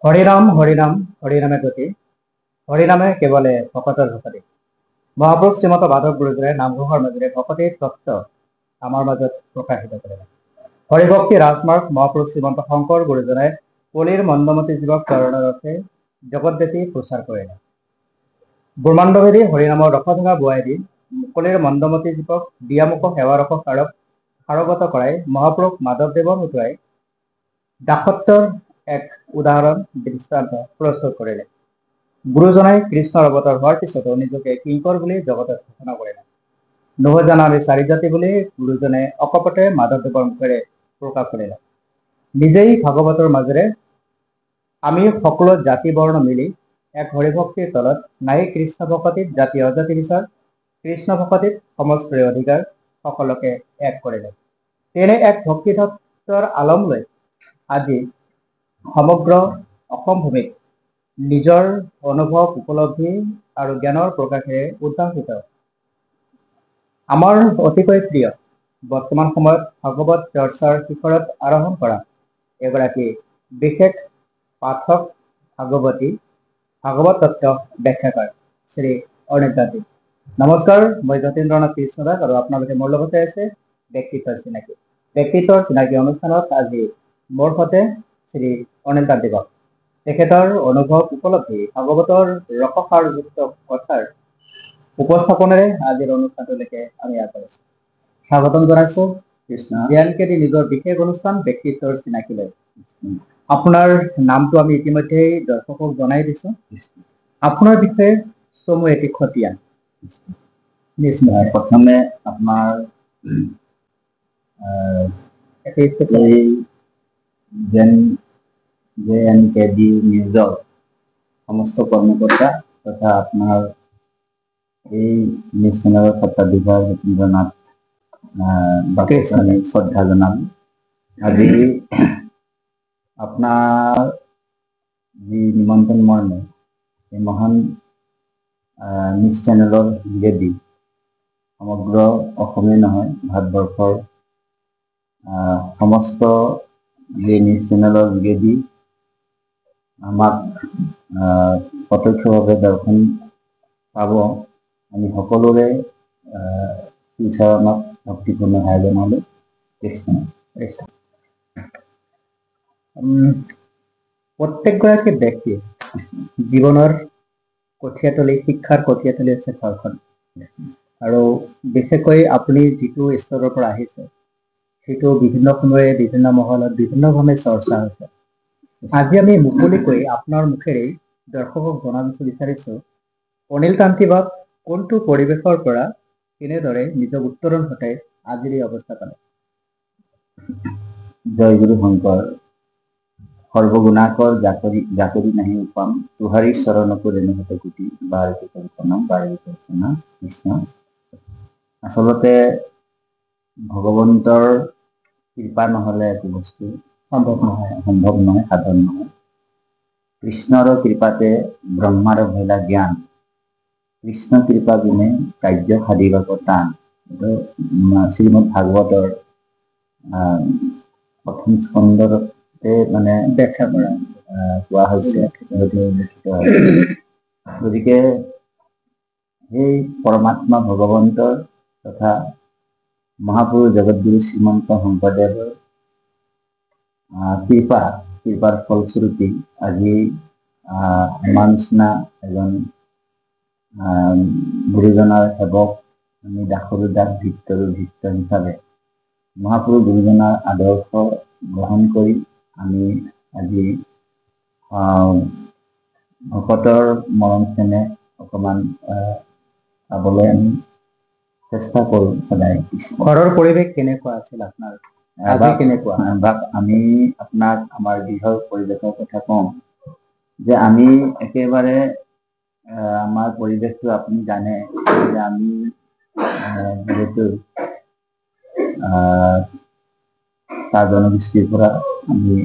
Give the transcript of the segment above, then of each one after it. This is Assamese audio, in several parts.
হৰিনাম হৰিনাম হৰিনামে গতি হৰিনামে কেৱলে ভকতৰ ভকতি। মহাপুৰুষ শ্ৰীমন্ত মাধৱ গুৰুজনাই নামঘোষৰ মাজেৰে ভকতিৰ তত্ত্ব আমাৰ মাজত প্ৰকাশিত কৰিলে। হৰিভক্তি ৰাজমাৰ্গ মহাপুৰুষ শ্ৰীমন্ত শংকৰ গুৰুজনাই কলিৰ মন্দমতী জীৱক চৰণৰ অৰ্থে জগতব্যাপী প্ৰচাৰ কৰিলে। ব্ৰহ্মাণ্ডভেদী হৰিনামৰ ৰসধঙা বোৱাই দি কলিৰ মন্দমতী জীৱক দিয়ামুখ সেৱাৰস সাৰগত কৰাই মহাপুৰুষ মাধৱদেৱৰ হতুৱাই দাসত্বৰ এক উদাহৰণ দৃষ্টান্ত প্ৰস্তুত কৰিলে। গুৰুজনাই কৃষ্ণৰ অৱতাৰ হোৱাৰ পিছতো নিজকে কিংকৰ বুলি জগতত ঘোষণা কৰিলে। নহয় আমি চাৰি জাতি বুলি গুৰুজনে অকপটে মাধৱদেৱৰ মুখেৰে প্ৰকাশ কৰিলে। নিজেই ভাগৱতৰ মাজেৰে আমি সকলো জাতি বৰ্ণ মিলি এক হৰিভক্তিৰ তলত নাই কৃষ্ণ ভকতিত জাতি অজাতি বিচাৰ, কৃষ্ণ ভকতিত সমষ্টিৰ অধিকাৰ সকলোকে এক কৰিলে। তেনে এক ভক্তিতত্বৰ আলম লৈ আজি সমগ্ৰ অসম ভূমিত নিজৰ অনুভৱ উপলব্ধি আৰু জ্ঞানৰ প্ৰকাশেৰে উদ্ভাসিত আমাৰ অতিকৈ প্ৰিয় বৰ্তমান সময়ত ভাগৱত চৰ্চাৰ শিখৰত আৰোহণ কৰা এগৰাকী বিশেষ পাঠক ভাগৱত তত্ত্ব ব্যাখ্যাকাৰ শ্ৰী অনিল তাঁতী। নমস্কাৰ, মই যতীন্দ্ৰনাথ কৃষ্ণ দাস আৰু আপোনালোকে মোৰ লগতে আছে ব্যক্তিত্বৰ চিনাকি অনুষ্ঠানত আজি মোৰ সৈতে শ্ৰী অনিল তাঁতী বাবু। তেখেতৰ অনুভৱ উপলব্ধি ভাগৱতৰ ৰসসাৰযুক্ত কথাৰ উপস্থাপনেৰে আজিৰ অনুষ্ঠানটোলৈকে আমি আগবাঢ়িছো। স্বাগতম জনাইছো কৃষ্ণ জ্ঞানকেদি নিজৰ বিশেষ অনুষ্ঠান ব্যক্তিত্বৰ চিনাকি লৈ। আপোনাৰ নামটো আমি ইতিমধ্যেই দৰ্শকক জনাই দিছো। আপোনাৰ বিষয়ে চমু এটি খতিয়ান। নিশ্চয় প্ৰথমে আপোনাৰ JNKD নিউজৰ সমস্ত কৰ্মকৰ্তা তথা আপোনাৰ এই নিউজ চেনেলৰ স্বত্বাধিকাৰ যতীন্দ্ৰনাথ বাবুক আমি শ্ৰদ্ধা জনালো। আজি আপোনাৰ যি নিমন্ত্ৰণ মৰ্মে এই মহান নিউজ চেনেলৰ যোগেদি সমগ্ৰ অসমে নহয় ভাৰতবৰ্ষৰ সমস্ত যি নিউজ চেনেলৰ যোগেদি আমাক প্ৰত্যক্ষভাৱে দৰ্শন পাব, আমি সকলোৰে শ্ৰীচৰণত ভক্তিপূৰ্ণ সেৱা জনালো। কৃষ্ণ। প্ৰত্যেকগৰাকী ব্যক্তি জীৱনৰ কঠীয়াতলী, শিক্ষাৰ কঠীয়াতলী হৈছে ঘৰখন। আৰু বিশেষকৈ আপুনি যিটো স্তৰৰ পৰা আহিছে সেইটো বিভিন্ন সময়ে বিভিন্ন মহলত বিভিন্নভাৱে চৰ্চা হৈছে। আজি আমি মুকলিকৈ আপোনাৰ মুখেৰেই দৰ্শকক জনাব বিচাৰিছো অনিল তাঁতী বাব কোনটো পৰিৱেশৰ পৰা কেনেদৰে নিজক উত্তৰণ ঘটাই আজিৰ এই অৱস্থা পালে। জয় গুৰু শংকৰ। সৰ্বগুণাকৰ জাকৰি নাহি উপাম, তুহাৰী চৰণকো ৰেণুহত কোটি, বাৰ কল্পনা কৃষ্ণ। আচলতে ভগৱন্তৰ কৃপা নহলে একো বস্তু সম্ভৱ নহয়, সাধন নহয়। কৃষ্ণৰ কৃপাতে ব্ৰহ্মাৰ ভৈলা জ্ঞান, কৃষ্ণ কৃপা গুণে কাৰ্য সাধিব টান। শ্ৰীমদ ভাগৱতৰ প্ৰথম স্কন্ধতে মানে ব্যাখ্যা কৰা কোৱা হৈছে, গতিকে সেই পৰমাত্মা ভগৱন্তৰ তথা মহাপুৰুষ জগতগুৰু শ্ৰীমন্ত শংকৰদেৱৰ কৃপাৰ ফলস্বৰূপী আজি আমাৰ নিচিনা এজন গুৰুজনাৰ সেৱক, আমি দাসৰো দাস ভিত্তৰো ভিত্ত হিচাপে মহাপুৰুষ গুৰুজনাৰ আদৰ্শ গ্ৰহণ কৰি আমি আজি ভকতৰ মৰম চেনেহ অকমান পাবলৈ আমি চেষ্টা কৰো সদায়। ঘৰৰ পৰিৱেশ কেনেকুৱা আছিল আপোনাৰ? কেনেকুৱা আমি আপোনাক আমাৰ গৃহৰ পৰিৱেশৰ কথা কওঁ যে আমি একেবাৰে আমাৰ পৰিৱেশটো আপুনি জানে যে আমি যিহেতু চাহ জনগোষ্ঠীৰ পৰা আমি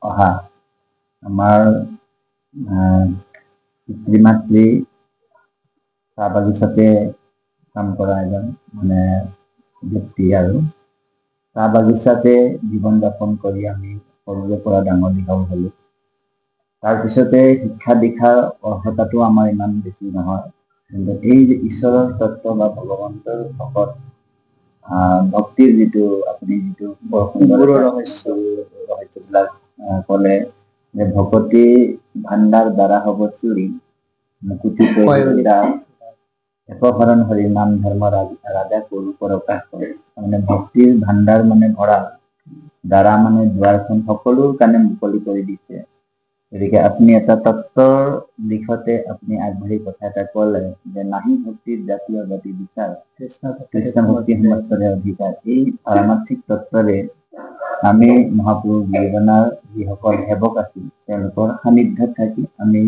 অহা, আমাৰ পিতৃ মাতৃ চাহ বাগিচাতে কাম কৰা এজন মানে ব্যক্তি, আৰু চাহ বাগিচাতে জীৱন যাপন কৰি আমি সৰুৰে পৰা ডাঙৰ দীঘল হলো। তাৰপিছতে শিক্ষা দীক্ষাৰ অৰ্হতাটো আমাৰ ইমান বেছি নহয়, কিন্তু এই যে ঈশ্বৰৰ তত্ত্ব বা ভগৱন্তৰ ভকত ভক্তিৰ যিটো আপুনি যিটো বৰ সুন্দৰ ৰহস্যবিলাক ক'লে যে ভকতি ভাণ্ডাৰ দ্বাৰা হ'ব চুৰি মুকুতি একশৰণ হৰি নাম ধৰ্ম ৰাজা কৰো প্ৰকাশ কৰে। মানে ভক্তিৰ ভাণ্ডাৰ মানে ভঁৰাল, দ্বাৰা মানে দুৱাৰখন সকলোৰ কাৰণে মুকলি কৰি দিছে। গতিকে আপুনি এটা তত্ত্বৰ দিশতে আপুনি আগবাঢ়ি কথা এটা ক'লে যে নাহি ভক্তিৰ জাতীয় জাতি বিচাৰ কৃষ্ণ ভক্তি সমস্তৰে অধিকাৰ। এই পাৰমাৰ্থিক তত্ত্বৰে আমি মহাপুৰুষ গুৰুজনাৰ যিসকল সেৱক আছিল তেওঁলোকৰ সান্নিধ্যত থাকি আমি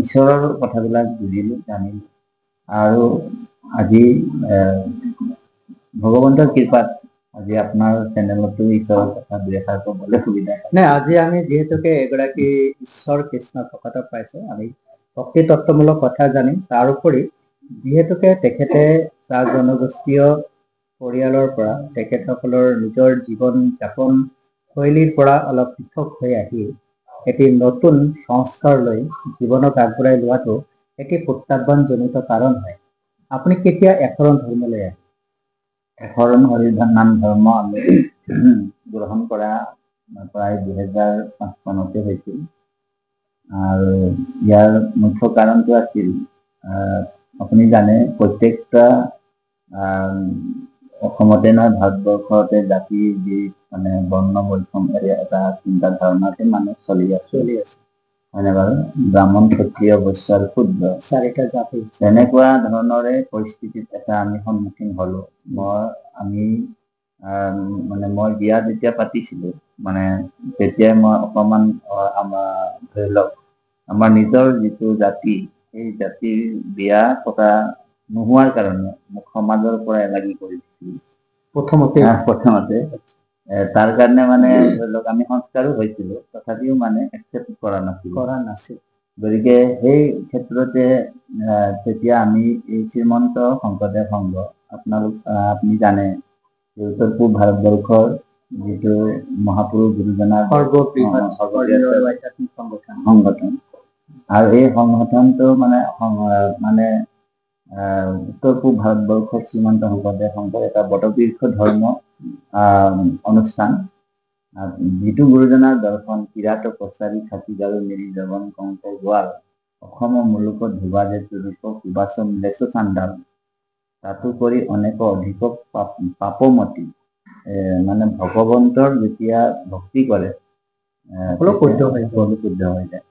ঈশ্বৰৰ কথাবিলাক বুজিলো, জানিলো। আৰু আজি ভগৱন্তৰ কৃপাত আজি আপোনাৰ চেনেলতো ঈশ্বৰৰ কথা দুই এষাৰ ক'বলৈ সুবিধা নাই। আজি আমি যিহেতুকে এগৰাকী ঈশ্বৰ কৃষ্ণ ভকতক পাইছো, আমি ভক্তি তত্ত্বমূলক কথা জানিম। তাৰোপৰি যিহেতুকে তেখেতে চাহ জনগোষ্ঠীয় পৰিয়ালৰ পৰা তেখেতসকলৰ নিজৰ জীৱন যাপন শৈলীৰ পৰা অলপ পৃথক হৈ আহি এটি নতুন সংস্কাৰ লৈ জীৱনক আগবঢ়াই লোৱাটো এটি প্ৰত্যাহ্বানজনিত কাৰণ হয়। আপুনি কেতিয়া একশৰণ ধৰ্মলৈ আহে? একশৰণ হৰি নাম ধৰ্ম আমি গ্ৰহণ কৰা প্ৰায় 2005 চনতে হৈছিল। আৰু ইয়াৰ মুখ্য কাৰণটো আছিল আপুনি জানে প্ৰত্যেকটা অসমতে নহয় ভাৰতবৰ্ষতে জাতি যি মানে বৰ্ণ বৈষম্যৰ এটা চিন্তা ধাৰণাতে মানুহ চলি আছে হয়নে বাৰু? ব্ৰাহ্মণ ক্ষত্ৰিয় বৈশ্য আৰু ক্ষুদ্ৰ চাৰিটা জাতি, তেনেকুৱা ধৰণৰে পৰিস্থিতিত এটা আমি সন্মুখীন হলো। মই বিয়া যেতিয়া পাতিছিলো মানে তেতিয়াই মই অকমান আমাৰ ধৰি লওক আমাৰ নিজৰ যিটো জাতি সেই জাতিৰ বিয়া পতা নোহোৱাৰ কাৰণে মোক সমাজৰ পৰা এলাগি কৰি দিছিল প্ৰথমতে। তাৰ কাৰণে মানে ধৰি লওক আমি সংস্কাৰো হৈছিলো, তথাপিও মানে একচেপ্ট কৰা নাছিল। গতিকে সেই ক্ষেত্ৰতে তেতিয়া আমি এই শ্ৰীমন্ত শংকৰদেৱ সংঘ আপুনি জানে উত্তৰ পূব ভাৰতবৰ্ষৰ যিটো মহাপুৰুষ গুৰুজনাৰ সংগঠন, আৰু এই সংগঠনটো মানে উত্তৰ পূব ভাৰতবৰ্ষৰ শ্ৰীমন্ত শংকৰদেৱ সংঘৰ এটা বটবৃক্ষ ধৰ্ম অনুষ্ঠান। যিটো গুৰুজনাৰ দৰ্শন কিৰাত কছাৰী খাচী গাৰু মিৰি জগন কংক গোৱাল অসমৰ মুলুকত ধুবা যে তুৰুক সুবাচন লেচু চান্দাল তাতো কৰি অনেক অধিক পাপমতি। মানে ভগৱন্তৰ যেতিয়া ভক্তি কৰে সকলো শুদ্ধ হৈ যায়।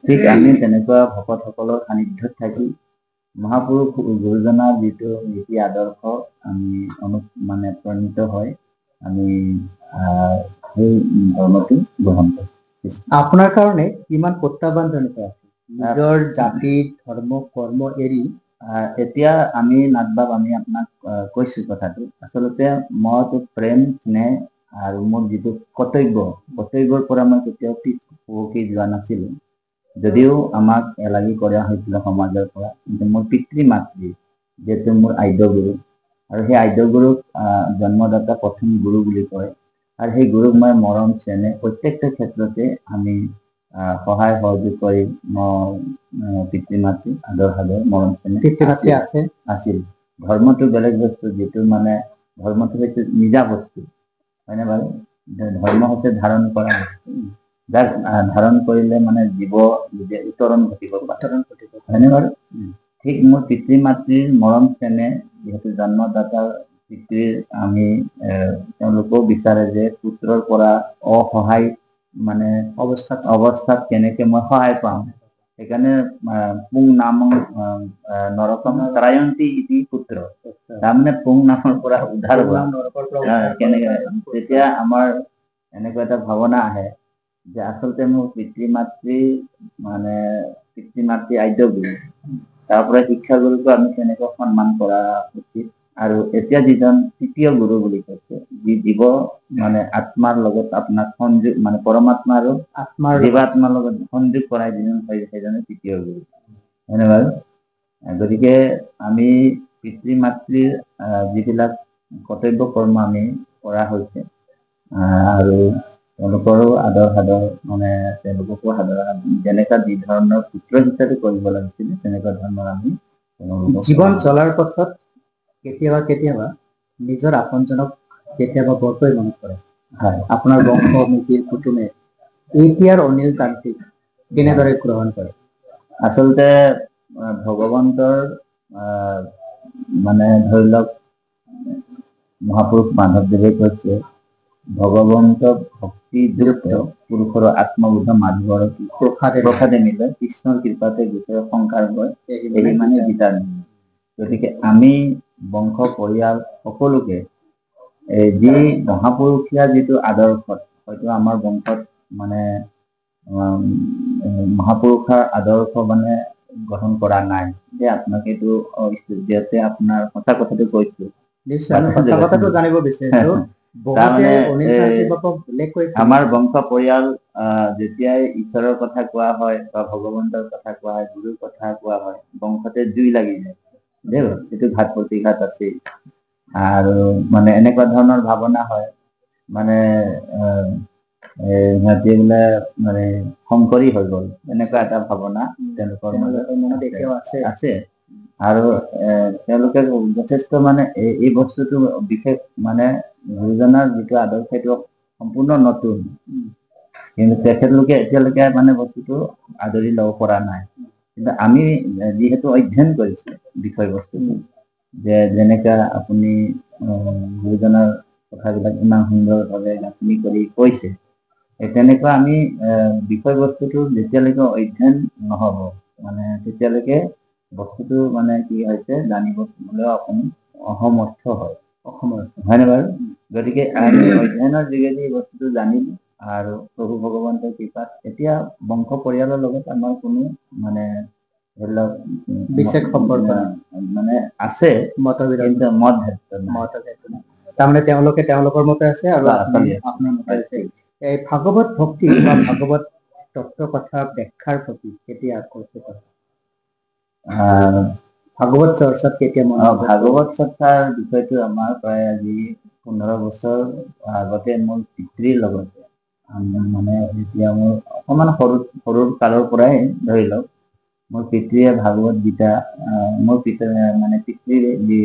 ঠিক আমি তেনেকুৱা ভকতসকলৰ সান্নিধ্যত থাকি মহাপুৰুষ গুৰুজনাৰ যিটো নীতি আদৰ্শ আমি পৰিণত হয় আমি সেই ধৰ্মটো গ্ৰহণ কৰোঁ। আপোনাৰ কাৰণে কিমান প্ৰত্যাহ্বানজনিত আছে নিজৰ জাতি ধৰ্ম কৰ্ম এৰি? এতিয়া আমি নাটবাব আমি আপোনাক কৈছো কথাটো। আচলতে মইতো প্ৰেম স্নেহ আৰু মোৰ যিটো কৰ্তব্যৰ পৰা মই কেতিয়াও পিছ হুহুকি যোৱা নাছিলো। যদিও আমাক এলাগি কৰা হৈছিল সমাজৰ পৰা, কিন্তু মোৰ পিতৃ মাতৃ যিহেতু মোৰ আদ্য গুৰু, আৰু সেই আদ্য গুৰুক জন্মদাতা প্ৰথম গুৰু বুলি কয়। আৰু সেই গুৰুক মই মৰম চেনেহ প্ৰত্যেকটা ক্ষেত্ৰতে আমি সহায় সহযোগ কৰি মই পিতৃ মাতৃ আদৰ মৰম চেনেহ আছিল। ধৰ্মটো বেলেগ বস্তু, যিটো মানে ধৰ্মটো হৈছে নিজা বস্তু হয়নে বাৰু? ধৰ্ম হৈছে ধাৰণ কৰা বস্তু, যাক ধাৰণ কৰিলে মানে জীৱ উত্তৰণ ঘটিব হয়নে বাৰু? ঠিক মোৰ পিতৃ মাতৃৰ মৰম চেনেহ যিহেতু জন্মদাতাৰ পিতৃৰ আমি তেওঁলোকেও বিচাৰে যে পুত্ৰৰ পৰা অসহায় মানে অৱস্থাত কেনেকে মই সহায় পাওঁ। সেইকাৰণে পুং নাম নৰকম ত্ৰায়ন্তি ইতি পুত্ৰ, তাৰমানে পুং নামৰ পৰা উদ্ধাৰ হোৱা কেনেকে। তেতিয়া আমাৰ এনেকুৱা এটা ভাৱনা আহে যে আচলতে মোৰ পিতৃ মাতৃ আদ্য গুৰু, তাৰ পৰা শিক্ষাগুৰুকো আমি তেনেকৈ সন্মান কৰা উচিত। আৰু এতিয়া যিজন তৃতীয় গুৰু বুলি কৈছে, যি জীৱ মানে আত্মাৰ লগত আপোনাক সংযোগ মানে পৰমাত্মা আৰু জীৱাত্মাৰ লগত সংযোগ কৰাই যিজন সেইজনে তৃতীয় গুৰু হয়নে বাৰু? গতিকে আমি পিতৃ মাতৃৰ যিবিলাক কৰ্তব্য কৰ্ম আমি কৰা হৈছে, আৰু তেওঁলোকৰো আদৰ সাদৰ মানে তেওঁলোককো সাদৰ যেনেকুৱা যি ধৰণৰ পুত্ৰ হিচাপে কৰিব লাগিছিল তেনেকুৱা ধৰণৰ আমি তেওঁলোকক জীৱন চলাৰ পথত কেতিয়াবা নিজৰ আপোনজনক কেতিয়াবা বৰকৈ মনত পৰে। হয় আপোনাৰ বংশ মিতিৰ কুটুমে এতিয়াৰ অনিল তান্ত্ৰিক কেনেদৰে গ্ৰহণ কৰে? আচলতে ভগৱন্তৰ মানে ধৰি লওক মহাপুৰুষ মাধৱদেৱে কৈছে ভগৱন্ত ভক্তি যুক্ত পুৰুষৰ আত্মবোধ মাধৱৰ প্ৰসাদে মিলে কৃষ্ণৰ কৃপাতে গোচৰ সংসাৰ হয় এই মানে গীতাৰ নিয়ম। গতিকে আমি বংশ পৰিয়াল সকলোকে যি মহাপুৰুষীয়া যিটো আদৰ্শ হয়তো আমাৰ বংশত মানে মহাপুৰুষৰ আদৰ্শ মানে গ্ৰহণ কৰা নাই যে আপোনাক এইটো যিহেতু আপোনাৰ সঁচা কথাটো কৈছো কথাটো জানিব বিচাৰিছো আমাৰ বংশ পৰিয়াল যেতিয়াই ঈশ্বৰৰ কথা কোৱা হয় বা ভগৱন্তৰ কথা কোৱা হয় গুৰুৰ কথা কোৱা হয় বংশতে জুই লাগি যায় দেই এইটো ঘাত প্ৰতিঘাত আছে আৰু মানে এনেকুৱা ধৰণৰ ভাৱনা হয় মানে সিহঁতি বোলে মানে শংকৰী হৈ গ'ল এনেকুৱা এটা ভাৱনা তেওঁলোকৰ মনত এতিয়াও আছে আৰু তেওঁলোকে যথেষ্ট মানে এই বস্তুটো বিশেষ মানে গুৰুজনাৰ যিটো আদৰ্শ সেইটো সম্পূৰ্ণ নতুন কিন্তু তেখেতলোকে এতিয়ালৈকে মানে বস্তুটো আদৰি ল'ব পৰা নাই কিন্তু আমি যিহেতু অধ্যয়ন কৰিছো বিষয়বস্তুটো যে যেনেকা আপুনি গুৰুজনাৰ কথাবিলাক ইমান সুন্দৰভাৱে গাঁথনি কৰি কৈছে তেনেকুৱা আমি বিষয়বস্তুটো যেতিয়ালৈকে অধ্যয়ন নহ'ব মানে তেতিয়ালৈকে বস্তুটো মানে কি হৈছে জানিবলৈ অকণমান অসমৰ্থ হয় হয়নে বাৰু গতিকে আমি অধ্যয়নৰ যোগেদি বস্তুটো জানিলো আৰু প্ৰভু ভগৱন্তৰ কৃপাত এতিয়া বংশ পৰিয়ালৰ লগত আমাৰ কোনো মানে ধৰি লওক বিশেষ সম্পৰ্ক মানে আছে মতভেদ তাৰমানে তেওঁলোকে তেওঁলোকৰ মতে আছে আৰু আপোনাৰ মতে আছে এই ভাগৱত ভক্তি বা ভাগৱত তত্ত্ব কথা ব্যাখ্যাৰ প্ৰতি কেতিয়া আকৰ্ষিত ভাগৱত চৰ্চাত কেতিয়া ভাগৱত চৰ্চাৰ বিষয়টো আমাৰ প্ৰায় আজি 15 বছৰ আগতে মোৰ পিতৃৰ লগতে মানে যেতিয়া মোৰ অকণমান সৰুৰ কালৰ পৰাই ধৰি লওক মোৰ পিতৃয়ে ভাগৱত গীতা মোৰ পিতৃৰ যি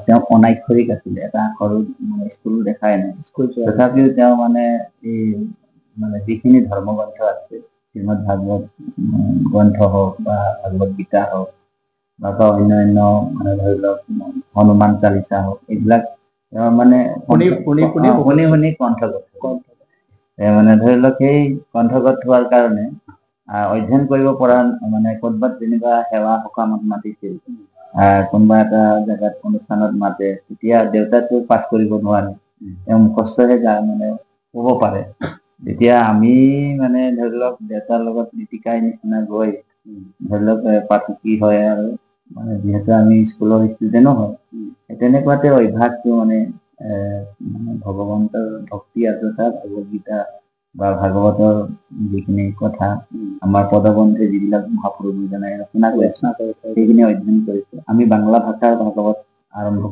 তেওঁ অনাক্ষৰিক আছিলে এটা সৰু স্কুল দেখাই নাই তথাপিও তেওঁ মানে এই মানে যিখিনি ধৰ্মগ্ৰন্থ আছে শ্ৰীমদ ভাগৱত গ্ৰন্থ হওক বা ভাগৱত গীতা হওক বা অন্যান্য মানে ধৰি লওক হনুমান চালিচা হওক এইবিলাক তেওঁ মানে শুনি কণ্ঠগত মানে ধৰি লওক সেই কণ্ঠগত হোৱাৰ কাৰণে অধ্যয়ন কৰিব পৰা মানে ক'ৰবাত যেনিবা সেৱা সকামত মাতিছিল কোনোবা এটা জেগাত অনুষ্ঠানত মাতে তেতিয়া দেউতাকো পাঠ কৰিব নোৱাৰে তেওঁ মুখস্থহে মানে ক'ব পাৰে তেতিয়া আমি মানে ধৰি লওক দেউতাৰ লগত নীতিকাই নিচিনা গৈ ধৰি লওক পাঠ কি হয় আৰু মানে যিহেতু আমি স্কুলৰ ষ্টুডেণ্টো হয় তেনেকুৱাতে অভ্যাসটো মানে ভগৱন্তৰ ভক্তি আৰ্দ্ৰতা ভাগৱত গীতা বা ভাগৱতৰ যিখিনি কথা আমাৰ পদবন্ধে যিবিলাক মহাপুৰুষ দুজনে ৰচনা কৰিছে সেইখিনি অধ্যয়ন কৰিছে আমি বাংলা ভাষাৰ ভাগৱত আৰম্ভ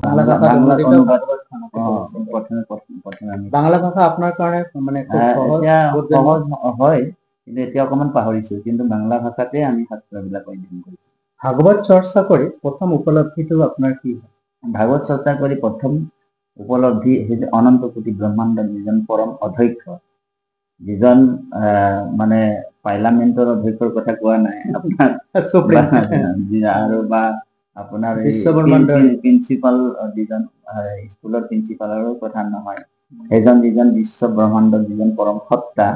বাংলা ভাষা আপোনাৰ কাৰণে মানে সহজ হয় কিন্তু এতিয়া অকণমান পাহৰিছো কিন্তু বাংলা ভাষাতে আমি শাস্ত্ৰবিলাক অধ্যয়ন কৰিছো ভাগৱত চৰ্চা কৰি প্ৰথম উপলব্ধিটো আপোনাৰ কি ভাগৱত চৰ্চা কৰি প্ৰথম উপলব্ধি হৈছে অনন্ত কোটি ব্ৰহ্মাণ্ডৰ যিজন পৰম অধ্যক্ষ যিজন মানে পাৰ্লামেণ্টৰ অধ্যক্ষৰ কথা কোৱা নাই আপোনাৰ আৰু বা আপোনাৰ প্ৰিন্সিপাল যিজন স্কুলৰ প্ৰিন্সিপালৰো কথা নহয় সেইজন যিজন বিশ্ব ব্ৰহ্মাণ্ডৰ যিজন পৰম সত্তা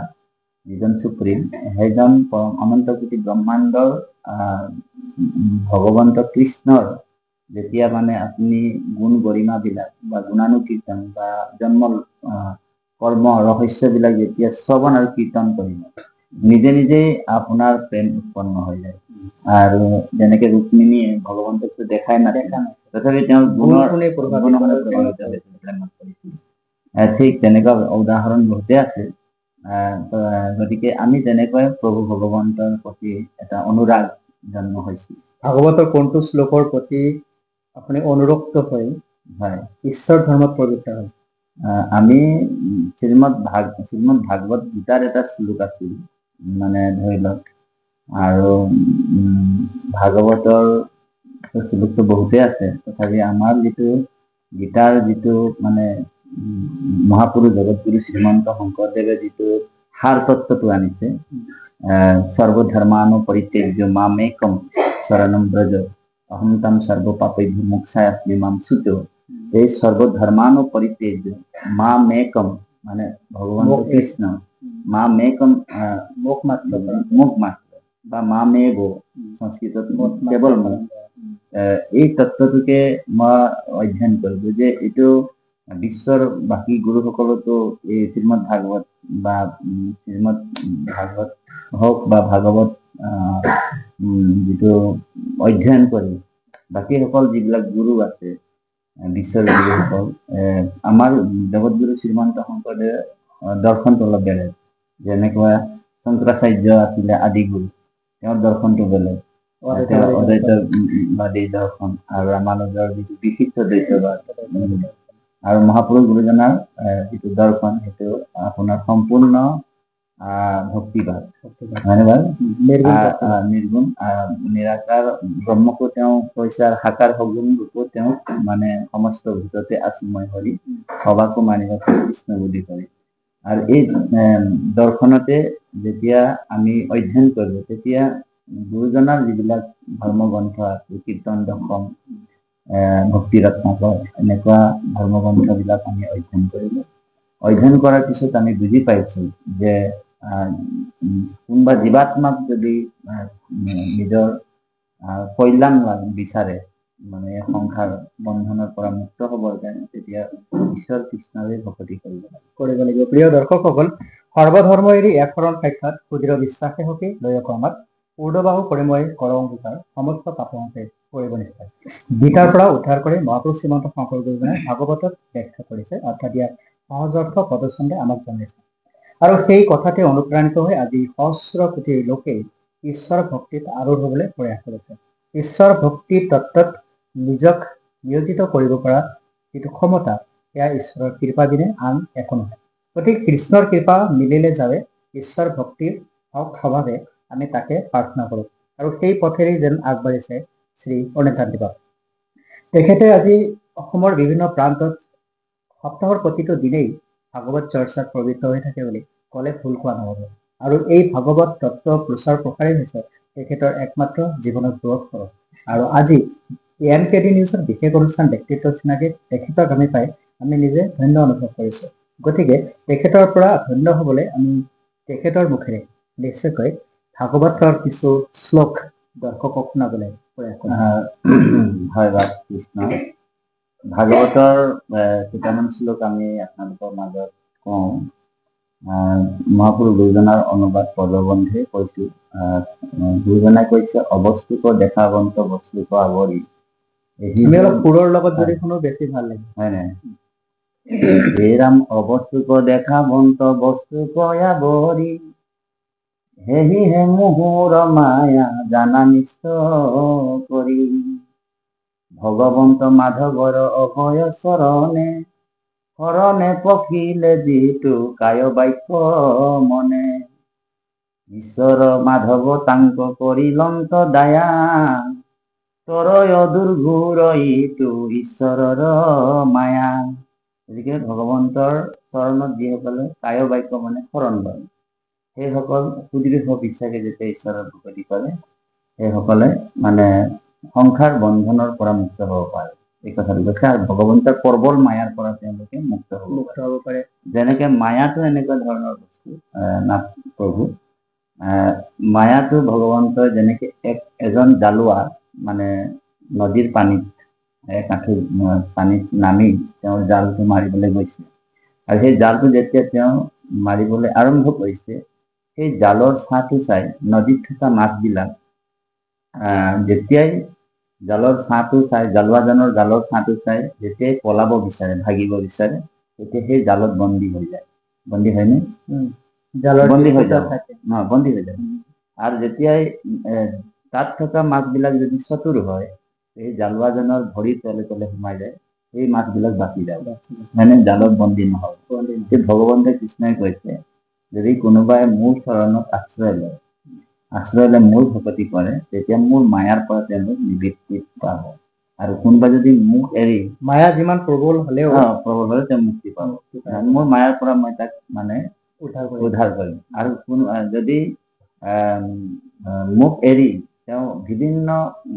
যিজন সুপ্ৰিম সেইজন পৰম অনন্ত কোটি ব্ৰহ্মাণ্ডৰ ভগৱন্ত কৃষ্ণৰ যেতিয়া মানে আপুনি গুণ গৰিমাবিলাক বা গুণানুকীৰ্তন বা জন্ম কৰ্ম ৰহস্যবিলাক যেতিয়া শ্ৰৱণ আৰু কীৰ্তন কৰিব নিজে নিজেই আপোনাৰ প্ৰেম উৎপন্ন হৈ যায় আৰু যেনেকে ৰুক্মিণীয়ে ভগৱন্তকটো দেখাই নাছিল তথাপি তেওঁৰ গুণৰ ঠিক তেনেকুৱা উদাহৰণ বহুতে আছে গতিকে আমি তেনেকৈ প্ৰভু ভগৱন্তৰ প্ৰতি এটা অনুৰাগ জন্ম হৈছিল ভাগৱতৰ কোনটো শ্লোকৰ প্ৰতি আপুনি অনুৰক্ত হৈ ঈশ্বৰ ধৰ্মত প্ৰবৃত্ত হয় আমি শ্ৰীমদ ভাগৱত গীতাৰ এটা শ্লোক আছিল, মানে ধৰি লওক, আৰু ভাগৱতৰ শ্লোকটো বহুতেই আছে, তথাপি আমাৰ যিটো গীতাৰ যিটো মানে মহাপুৰুষ জগতগুৰু শ্ৰীমন্ত শংকৰদেৱে যিটো সাৰ তত্ত্বটো আনিছে, সৰ্বধৰ্মানো পৰিত্যাজ্য মামেকম শৰণম ব্ৰজ অহম তাম সৰ্ব পাপেভ্যো মোক্ষায়াস্মি মাম সুত। এই সর্বধর্মানো পরিত্যাজ্য মা মেকম, মানে ভগবান কৃষ্ণ, মা মেকম মুখ মাত্র বা মা মেব সংস্কৃতত কেৱল মন। এই তত্ত্বটোকে মই অধ্যয়ন কৰিলো যে এইটো বিশ্বৰ বাকী গুৰুসকলতো এই শ্ৰীমদ ভাগৱত বা শ্ৰীমদ ভাগৱত হওক বা ভাগৱত যিটো অধ্যয়ন কৰি বাকীসকল যিবিলাক গুৰু আছে বিশ্বৰ গুৰুসকল, আমাৰ জগতগুৰু শ্ৰীমন্ত শংকৰদেৱ দৰ্শনটো অলপ বেলেগ। যেনেকুৱা শংকৰাচাৰ্য আছিলে আদি গুৰু, তেওঁৰ দৰ্শনটো বেলেগ, তেওঁৰ অদ্বৈতবাদী দৰ্শন, আৰু ৰামানুজৰ যিটো বিশিষ্ট দ্বৈতবাদ, আৰু মহাপুৰুষ গুৰুজনাৰ যিটো দৰ্শন সেইটো আপোনাৰ সম্পূৰ্ণ ভক্তিবাদ, হয়নে বাৰু? নিৰ্গুণ নিৰাকাৰ ব্ৰহ্মকো তেওঁ কৈছে, আৰু সাকাৰ সগুণ ৰূপো তেওঁ মানে সমস্ত ভূততে আছে মই হৰি সবাকো মানিব কৃষ্ণ বুলি কয়। আৰু এই দৰ্শনতে যেতিয়া আমি অধ্যয়ন কৰিলো, তেতিয়া গুৰুজনাৰ যিবিলাক ধৰ্মগ্ৰন্থ আছে, কীৰ্তন দশম, ভক্তি ৰত্নাকৰ, এনেকুৱা ধৰ্মগ্ৰন্থবিলাক আমি অধ্যয়ন কৰিলো। অধ্যয়ন কৰাৰ পিছত আমি বুজি পাইছো যে কোনোবা জীৱাত্মাক যদি নিজৰ কল্যাণ বিচাৰে, মানে সংসাৰ বন্ধনৰ পৰা মুক্ত হবৰ কাৰণে, তেতিয়া ঈশ্বৰ কৃষ্ণৰে ভক্তি কৰিব লাগিব। প্ৰিয় দৰ্শকসকল, সৰ্বধৰ্ম এৰি এক শৰণ সাক্ষাৎ সুদৃঢ় বিশ্বাসে হকে লৈকো আমাক ঊৰ্ধবাহু কৰি মই কৰ অংগীকাৰ সমস্ত পাপহতে কৰিব নিষ্ঠা। গীতাৰ পৰা উদ্ধাৰ কৰি মহাপুৰুষ শ্ৰীমন্ত শংকৰ গুৰুজনাই ভাগৱতত ব্যাখ্যা কৰিছে, অৰ্থাৎ ইয়াৰ সহজ অৰ্থ পদচন্দে আমাক জনাইছে। আৰু সেই কথাতে অনুপ্ৰাণিত হৈ আজি সহস্ৰ কোটি লোকে ঈশ্বৰ ভক্তিত আৰূঢ় হবলৈ প্ৰয়াস কৰিছে। ঈশ্বৰ ভক্তি তত্ত্বত নিজক নিয়োজিত কৰিব পৰা যিটো ক্ষমতা, সেয়া ঈশ্বৰৰ কৃপা বিনে আন একো নহয়। গতিকে কৃষ্ণৰ কৃপা মিলিলে যাবে ঈশ্বৰ ভক্তিৰ হক স্বভাৱে আমি তাকে প্ৰাৰ্থনা কৰোঁ। আৰু সেই পথেৰে যেন আগবাঢ়িছে শ্ৰী অনিতানন্দ বাবা। তেখেতে আজি অসমৰ বিভিন্ন প্ৰান্তত সপ্তাহৰ প্ৰতিটো দিনেই ভাগৱত চৰ্চাত প্ৰবৃত্ত হৈ থাকে বুলি ক'লে ভুল কোৱা নহ'ব। আৰু এই ভাগৱত তত্ত্ব প্ৰচাৰ প্ৰসাৰেই হৈছে তেখেতৰ একমাত্ৰ জীৱনৰ বৃহৎ খৰচ। আৰু আজি NKD নিউজৰ বিশেষ অনুষ্ঠান ব্যক্তিত্ব চিনাকি তেখেতক আমি পাই আমি নিজে ধন্য অনুভৱ কৰিছো। গতিকে তেখেতৰ পৰা ধন্য হবলৈ আমি তেখেতৰ মুখেৰে নিশ্চয়কৈ ভাগৱতৰ কিছু শ্লোক দৰ্শকক শুনাবলৈ প্ৰয়াস কৰিম। হয় বা কৃষ্ণ। ভাগৱতৰ কেইটামান শ্লোক আমি আপোনালোকৰ মাজত কওঁ। মহাপুৰুষ গুৰুজনাৰ অনুবাদ পদবন্ধে কৈছো। গুৰুজনাই কৈছে, অবস্তুক দেখাবন্ত বস্তুক আৱৰি। অলপ সুৰৰ লগত যদি শুনো বেছি ভাল লাগে, হয় নাই? হে ৰাম, অবস্তুক দেখাবন্ত বস্তুক আৱৰি, হেহি হে মোহৰ মায়া জানা নিশ্চ কৰি, ভগৱন্ত মাধৱৰ অভয় চৰণে, শৰণে পখিলে যিটো কায় বাক্য মনে, ঈশ্বৰ মাধৱ তাংক কৰিলন্ত দায়া, তৰয় দুৰ্ঘুৰ ইটো ঈশ্বৰৰ মায়া। গতিকে ভগৱন্তৰ চৰণত যিসকলে কায় বাক্য মানে শৰণ লয়, সেইসকল সুদৃঢ় বিশ্বাসে যেতিয়া ঈশ্বৰৰ ভক্তি কৰে, সেইসকলে মানে সংসাৰ বন্ধনৰ পৰা মুক্ত হ'ব পাৰে। এই কথাটো কৈছে। আৰু ভগৱন্তৰ প্ৰবল মায়াৰ পৰা তেওঁলোকে মুক্ত হ'ব পাৰে। যেনেকে মায়াটো এনেকুৱা ধৰণৰ বস্তু, নাথ প্ৰভু, মায়াটো ভগৱন্তৰ যেনেকে এজন জালুৱা মানে নদীৰ পানীত পানীত নামি তেওঁৰ জালটো মাৰিবলৈ গৈছে, আৰু সেই জালটো যেতিয়া তেওঁ মাৰিবলৈ আৰম্ভ কৰিছে, সেই জালৰ ছাঁটো চাই নদীত থকা মাছবিলাক যেতিয়াই জালৰ ছাঁটো চাই, জালুৱাজনৰ জালৰ ছাঁটো চাই যেতিয়াই পলাব বিচাৰে, ভাগিব বিচাৰে, তেতিয়া সেই জালত বন্দী হৈ যায়। বন্দী হয়নে? বন্দী হৈ যাব। বন্দী হৈ যায়। আৰু যেতিয়াই তাত থকা মাছবিলাক যদি চতুৰ হয়, সেই জালুৱাজনৰ ভৰিৰ তলে তলে সোমাই যায়, এই মাছবিলাক বাচি যাব, মানে জালত বন্দী নহ'ব। এই ভগৱন্তে কৃষ্ণই কৈছে, যদি কোনোবাই মোৰ চৰণত আশ্ৰয় লয় মোৰ ভকতি কৰে, তেতিয়া মোৰ মায়াৰ পৰা তেওঁলোক নিবৃত্তি পাব। আৰু কোনোবা যদি মোক এৰি মায়া যিমান প্ৰবল হ'লেও প্ৰবল হ'লে তেওঁ মুক্তি পাব। মোৰ মায়াৰ পৰা মই তাক মানে উদ্ধাৰ কৰিম। আৰু যদি মোক এৰি তেওঁ বিভিন্ন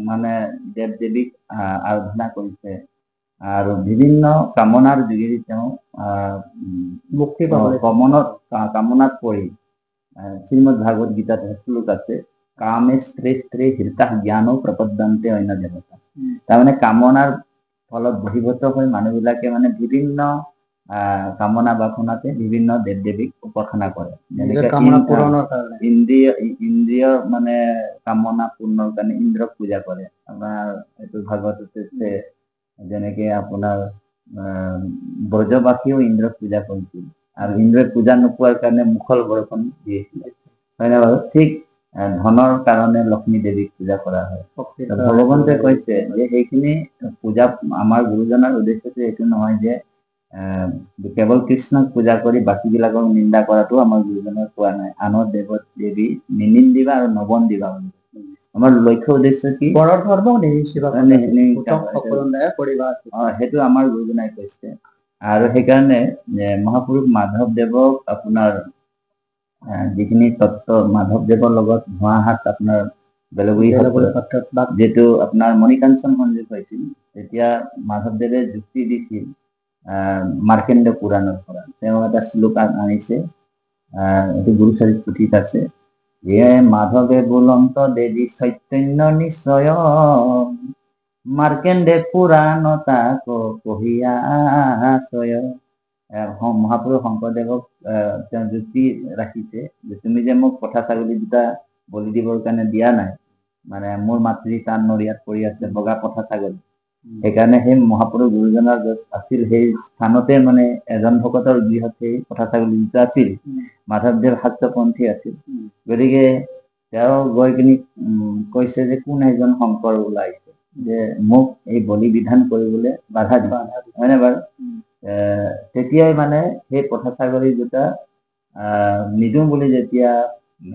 মানে দেৱ দেৱীক আৰাধনা কৰিছে আৰু বিভিন্ন কামনাৰ যোগেদি তেওঁ মুক্তি পাবলৈ কামনাত পৰি শ্ৰীমদ ভাগৱত গীতাত শ্লোক আছে, কামে স্ত্ৰে হৃতা জ্ঞানো প্ৰপদ্যন্তে অন্য দেৱতা। তাৰমানে কামনাৰ ফলত বশীভূত হৈ মানুহবিলাকে মানে বিভিন্ন কামনা বাসনাতে বিভিন্ন দেৱ দেৱীক উপাসনা কৰে। যেনেকে ইন্দ্ৰিয় মানে কামনা পূৰ্ণৰ কাৰণে ইন্দ্ৰক পূজা কৰে। আপোনাৰ এইটো ভাগৱতত আছে, যেনেকে আপোনাৰ ব্ৰজবাসীও ইন্দ্ৰক পূজা কৰিছিল আৰু ইন্দ্ৰই পূজা নোপোৱাৰ কাৰণে মুখল বৰষুণ দিয়েছিল, হয় নে বাৰু? ঠিক ধনৰ কাৰণে লক্ষ্মী দেৱীক পূজা কৰা হয়। ভগৱন্তে কৈছে যে সেইখিনি পূজা, আমাৰ গুৰুজনাৰ উদ্দেশ্যটো এইটো নহয় যে কেৱল কৃষ্ণক পূজা কৰি বাকীবিলাকক নিন্দা কৰাটো আমাৰ গুৰুজনৰ কোৱা নাই। আনৰ দেৱ দেৱী নিনিন্দিবা আৰু নবন্দিবা। আমাৰ লক্ষ্য উদ্দেশ্য কি? সেইটো আমাৰ গুৰুজনাই কৈছে। আৰু সেইকাৰণে মহাপুৰুষ মাধৱদেৱক আপোনাৰ যিখিনি তত্ত্ব মাধৱদেৱৰ লগত ধোঁৱাহাত আপোনাৰ বেলগুৰি সত্ৰত যিটো আপোনাৰ মণিকাঞ্চন সংযোগ হৈছিল, তেতিয়া মাধৱদেৱে যুক্তি দিছিল মাৰ্কেণ্ড পুৰাণৰ পৰা। তেওঁ এটা শ্লোক আনিছে, এইটো গুৰুচৰিত পুথিত আছে, যে মাধৱে বুলন্ত দেৱী চৈতন্য নিশ্চয়, মাৰ্কেণ্ডে পুৰাণ তাক কহিয়া আশ্ৰয়। মহাপুৰুষ শংকৰদেৱক তেওঁ যুক্তি ৰাখিছে যে তুমি যে মোক পঠা ছাগলী দুটা বলি দিবৰ কাৰণে দিয়া নাই, মানে মোৰ মাতৃ তান নৰিয়াত পৰি আছে বগা পঠা ছাগলী, সেইকাৰণে সেই মহাপুৰুষ গুৰুজনাৰ য'ত আছিল সেই স্থানতে মানে এজন ভকতৰ গৃহত সেই পঠা ছাগলী দুটা আছিল। মাধৱদেৱ শাক্তপন্থী আছিল, গতিকে তেওঁ গৈ কিনি কৈছে যে কোন এজন শংকৰ ওলাইছে যে মোক এই বলি বিধান কৰিবলৈ বাধা দিব, হয়নে বাৰু? তেতিয়াই মানে সেই পঠা ছাগলী দুটা নিদিওঁ বুলি যেতিয়া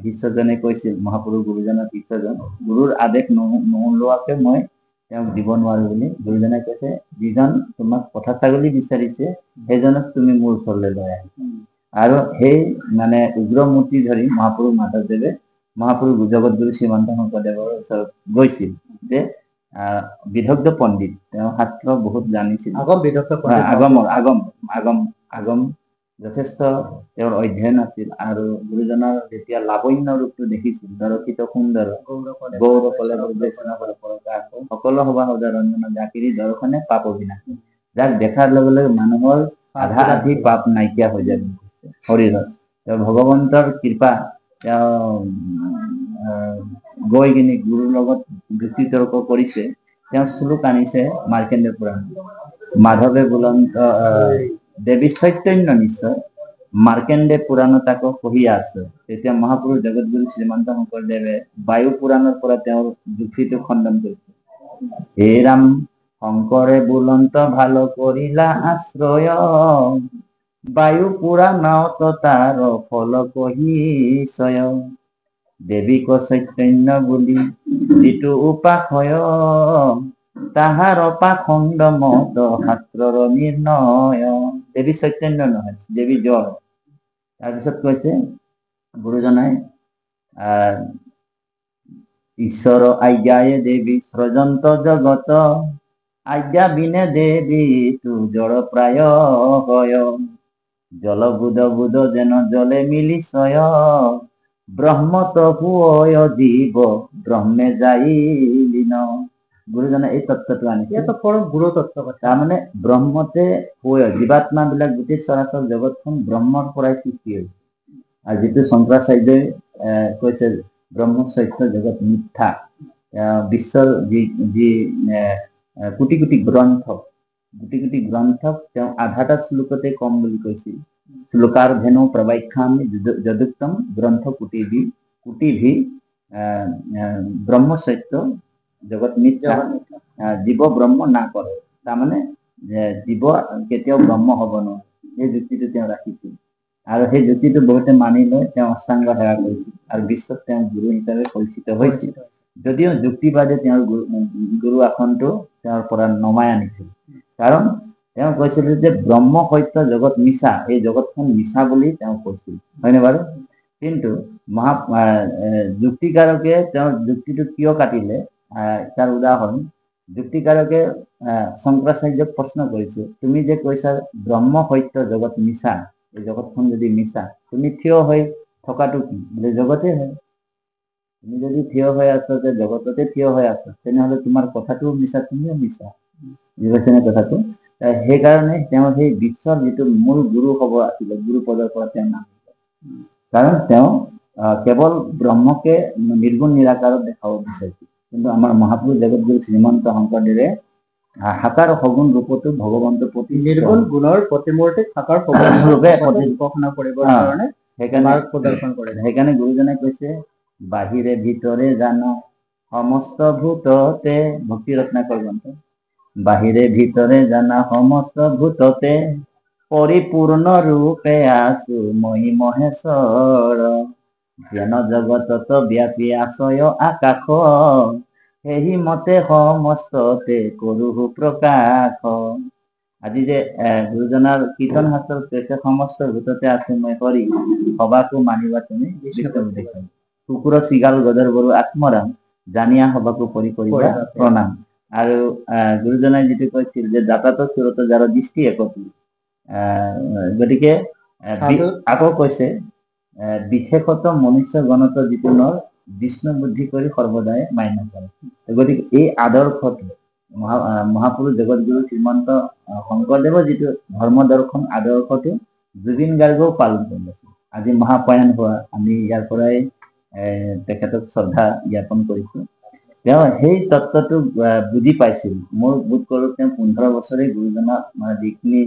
শিষ্যজনে কৈছিল, মহাপুৰুষ গুৰুজনৰ শিষ্যজন, গুৰুৰ আদেশ নোলোৱাকে মই তেওঁক দিব নোৱাৰো বুলি গুৰুজনে কৈছে, যিজন তোমাক পঠা ছাগলী বিচাৰিছে সেইজনক তুমি মোৰ ওচৰলৈ লৈ আহিবা। আৰু সেই মানে উগ্ৰমূৰ্তি ধৰি মহাপুৰুষ মাধৱদেৱে মহাপুৰুষ জগতগুৰু শ্ৰীমন্ত শংকৰদেৱৰ ওচৰত গৈছিল। যে বিদগ্ধ পণ্ডিত, তেওঁ শাস্ত্ৰ বহুত জানিছিল, আগম যথেষ্ট তেওঁৰ অধ্যয়ন আছিল। আৰু গুৰুজনৰ যেতিয়া লাৱণ্য ৰূপটো দেখিছিল, দৰকিত সুন্দৰ গৌৰকলে সকলো সভাসদ ৰঞ্জন জাকিৰি দৰ্শনে পাপ অবিনাশী, যাক দেখাৰ লগে লগে মানুহৰ আধা আধি পাপ নাইকিয়া হৈ যায় শৰীৰত। তেওঁ ভগৱন্তৰ কৃপা, তেওঁ গৈ কিনি গুৰুৰ লগত যুক্তি তৰ্ক কৰিছে। তেওঁ শ্লোক আনিছে মাৰ্কেণ্ড পুৰাণ, মাধৱে বুলন্ত দেৱী চৈতন্য নিশ্চয়, মাৰ্কেণ্ডে পুৰাণ তাক কহিয়া আছে। তেতিয়া মহাপুৰুষ জগতগুৰু শ্ৰীমন্ত শংকৰদেৱে বায়ু পুৰাণৰ পৰা তেওঁৰ যুক্তিটো খণ্ডন কৰিছে। হে ৰাম শংকৰে বুলন্ত ভাল কৰিলা আশ্ৰয়, বায়ু পুৰাণত তাৰ ফল কহিছয়, দেৱীক চৈতন্য বুলি যিটো উপাসয়, তাহাৰ পাখণ্ড মত শাস্ত্ৰৰ নিৰ্ণয়। দেৱী চৈতন্য নহয়, দেৱী জ্বৰ। তাৰপিছত কৈছে গুৰুজনাই, ঈশ্বৰ আজ্ঞায়ে দেৱী সৃজন্ত জগত, আজ্ঞা বিনে দেৱী তু জড় প্ৰায় হয়, জল বুধ বুধ যেন জলে মিলিছয়, ব্ৰহ্মত হুয় জীৱ ব্ৰহ্মে যাই লীন। গুৰুজনে এই তত্ত্বটো আনিছে, গুৰু তত্ত্ব। তাৰমানে ব্ৰহ্মতে হুয়, জীৱাত্মা বিলাক গোটেই চৰাচৰ জগতখন ব্ৰহ্মৰ পৰাই সৃষ্টি হৈছে। আৰু যিটো শংকৰাচাৰ্যই কৈছে ব্ৰহ্ম সত্য জগত মিথ্যা, বিশ্বৰ যি কোটি কোটি গ্ৰন্থক তেওঁ আধাটা শ্লোকতে কম বুলি কৈছিল। শ্লোকাৰ ধেনু প্ৰবাখ্যামি যদুক্তম গ্ৰন্থ কোটিভি ব্ৰহ্ম সত্য জগত মিথ্যা, জীৱ ব্ৰহ্ম না কৰে। তাৰমানে যে জীৱ কেতিয়াও ব্ৰহ্ম হ'ব নোৱাৰে, এই যুক্তিটো তেওঁ ৰাখিছিল আৰু সেই যুক্তিটো বহুতে মানি লৈ তেওঁ অষ্টাংগ সেৱা কৰিছিল আৰু বিশ্বত তেওঁ গুৰু হিচাপে পৰিচিত হৈছিল। যদিও যুক্তিবাদে তেওঁৰ গুৰু আসনটো তেওঁৰ পৰা নমাই আনিছিল, কাৰণ তেওঁ কৈছিল যে ব্ৰহ্ম সত্য জগত মিছা, এই জগতখন মিছা বুলি তেওঁ কৈছিল, হয়নে বাৰু? কিন্তু যুক্তিকাৰকে তেওঁৰ যুক্তিটো কিয় কাটিলে তাৰ উদাহৰণ, যুক্তিকাৰকে শংকৰাচাৰ্যক প্ৰশ্ন কৰিছে, তুমি যে কৈছা ব্ৰহ্ম সত্য জগত মিছা, এই জগতখন যদি মিছা, তুমি থিয় হৈ থকাটো কি? বোলে জগতে হয়। তুমি যদি থিয় হৈ আছো যে জগততে থিয় হৈ আছো, তেনেহলে তোমাৰ কথাটোও মিছা, তুমিও মিছা। বুজিছেনে কথাটো? সেইকাৰণে তেওঁ সেই বিশ্বৰ যিটো মূল গুৰু হ'ব আছিলে, গুৰু পদৰ পৰা তেওঁ নাম, কাৰণ তেওঁ কেৱল ব্ৰহ্মকে নিৰ্গুণ নিৰাকাৰত দেখাব বিচাৰিছিল। কিন্তু আমাৰ মহাপুৰুষ জগতগুৰু শ্ৰীমন্ত শংকৰদেৱে সাকাৰ সগুণ ৰূপতো ভগৱন্তৰ প্ৰতি নিৰ্গুণ গুণৰ প্ৰতিমূৰ্তি সাকাৰ ৰূপে উপাসনা কৰিবৰ কাৰণে মাৰ্গ প্ৰদৰ্শন কৰে। সেইকাৰণে গুৰুজনে কৈছে, বাহিৰে ভিতৰে জান সমস্ত ভূততে, ভক্তি ৰত্নাকৰ গ্ৰন্থ, বাহিৰে ভিতৰে জানা সমস্ত ভূততে পৰিপূৰ্ণ ৰূপে আছো মই মহেশ্বৰ, জ্ঞান জগতত ব্যাপী আছয় আকাশ, সেই মতে সমস্ততে কৰো প্ৰকাশ। আজি যে গুৰুজনাৰ কীৰ্তন শাস্ত্ৰত কৈছে, সমস্ত ভূততে আছো মই হৰি, সবাকো মানিবা তুমি বিষ্ণু দেখাই, কুকুৰ চিগাল গদৰ বড়ো আত্মৰাম, জানিয়া সবাকো পৰি কৰিবা প্ৰণাম। আৰু গুৰুজনাই যিটো কৈছিল যে যাতাতো চুৰতো যাৰ দৃষ্টি একতি, গতিকে আকৌ কৈছে বিশেষত মনুষ্য গণত যিটো নৰ বিষ্ণু বুদ্ধি কৰি সৰ্বদাই মান্য কৰে। গতিকে এই আদৰ্শটো মহাপুৰুষ জগতগুৰু শ্ৰীমন্ত শংকৰদেৱৰ যিটো ধৰ্ম দৰ্শন আদৰ্শটো জুবিন গাৰ্গেও পালন কৰি আছে। আজি মহাপ্ৰয়াণ হোৱা আমি ইয়াৰ পৰাই তেখেতক শ্ৰদ্ধা জ্ঞাপন কৰিছো। তেওঁ সেই তত্ত্বটো বুজি পাইছিল। মোৰ বোধ কৰো তেওঁ 15 বছৰে গুৰুজনাক যিখিনি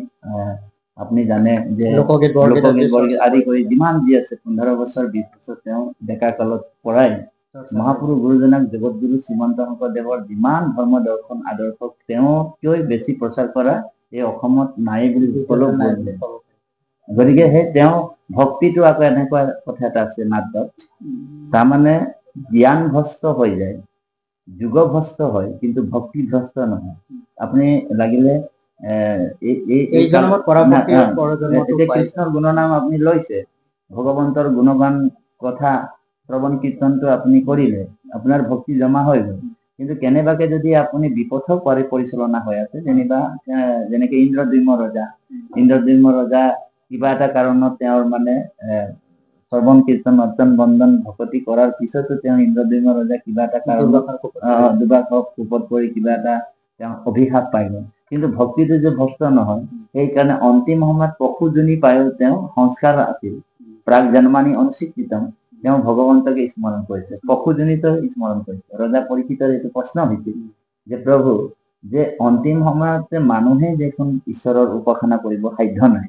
আপুনি জানে যে লোকগীত বৰগীত আদি কৰি যিমান যি আছে 15 বছৰ 20 বছৰ তেওঁ ডেকা কালত পৰাই মহাপুৰুষ গুৰুজনাক জগতগুৰু শ্ৰীমন্ত শংকৰদেৱৰ যিমান ধৰ্ম দৰ্শন আদৰ্শক তেওঁতকৈ বেছি প্ৰচাৰ কৰা এই অসমত নাই বুলি ক'লেও ভুল নহয়। গতিকে সেই তেওঁ ভক্তিটো আকৌ এনেকুৱা কথা এটা আছে নাটত, তাৰমানে জ্ঞান ভ্ৰষ্ট হৈ যায়, যুগ ভ্ৰষ্ট হয়, কিন্তু ভক্তি ভ্ৰষ্ট নহয়। আপুনি লাগিলে কৃষ্ণৰ গুণনাম আপুনি লৈছে, ভগৱন্তৰ গুণগান কথা শ্ৰৱণ কীৰ্তনটো আপুনি কৰিলে, আপোনাৰ ভক্তি জমা হৈ গ'ল। কিন্তু কেনেবাকে যদি আপুনি বিপথক পৰিচালনা হৈ আছে, যেনেকে ইন্দ্ৰদ্যুম্ন ৰজা কিবা এটা কাৰণত তেওঁৰ মানে শ্ৰৱণ কীৰ্তন অৰ্চন বন্দন ভকতি কৰাৰ পিছতো তেওঁ ইন্দ্ৰদ্যুম্ন ৰজা কিবা এটা কাৰণত দুবাৰ কোপত পৰি কিবা এটা তেওঁ অভিশাপ পাই গ'ল। কিন্তু ভক্তিটো যে ভ্ৰষ্ট নহয়, সেইকাৰণে অন্তিম সময়ত পশুজনী পায়ো তেওঁ সংস্কাৰ আছিল, প্ৰাক জন্মানি অনুচিতম, তেওঁ ভগৱন্তকে স্মৰণ কৰিছে, পশুজনীতো স্মৰণ কৰিছে। ৰজা পৰীক্ষিতৰ এইটো প্ৰশ্ন হৈছিল যে প্ৰভু, যে অন্তিম সময়ত মানুহে দেখোন ঈশ্বৰৰ উপাসনা কৰিব সাধ্য নাই,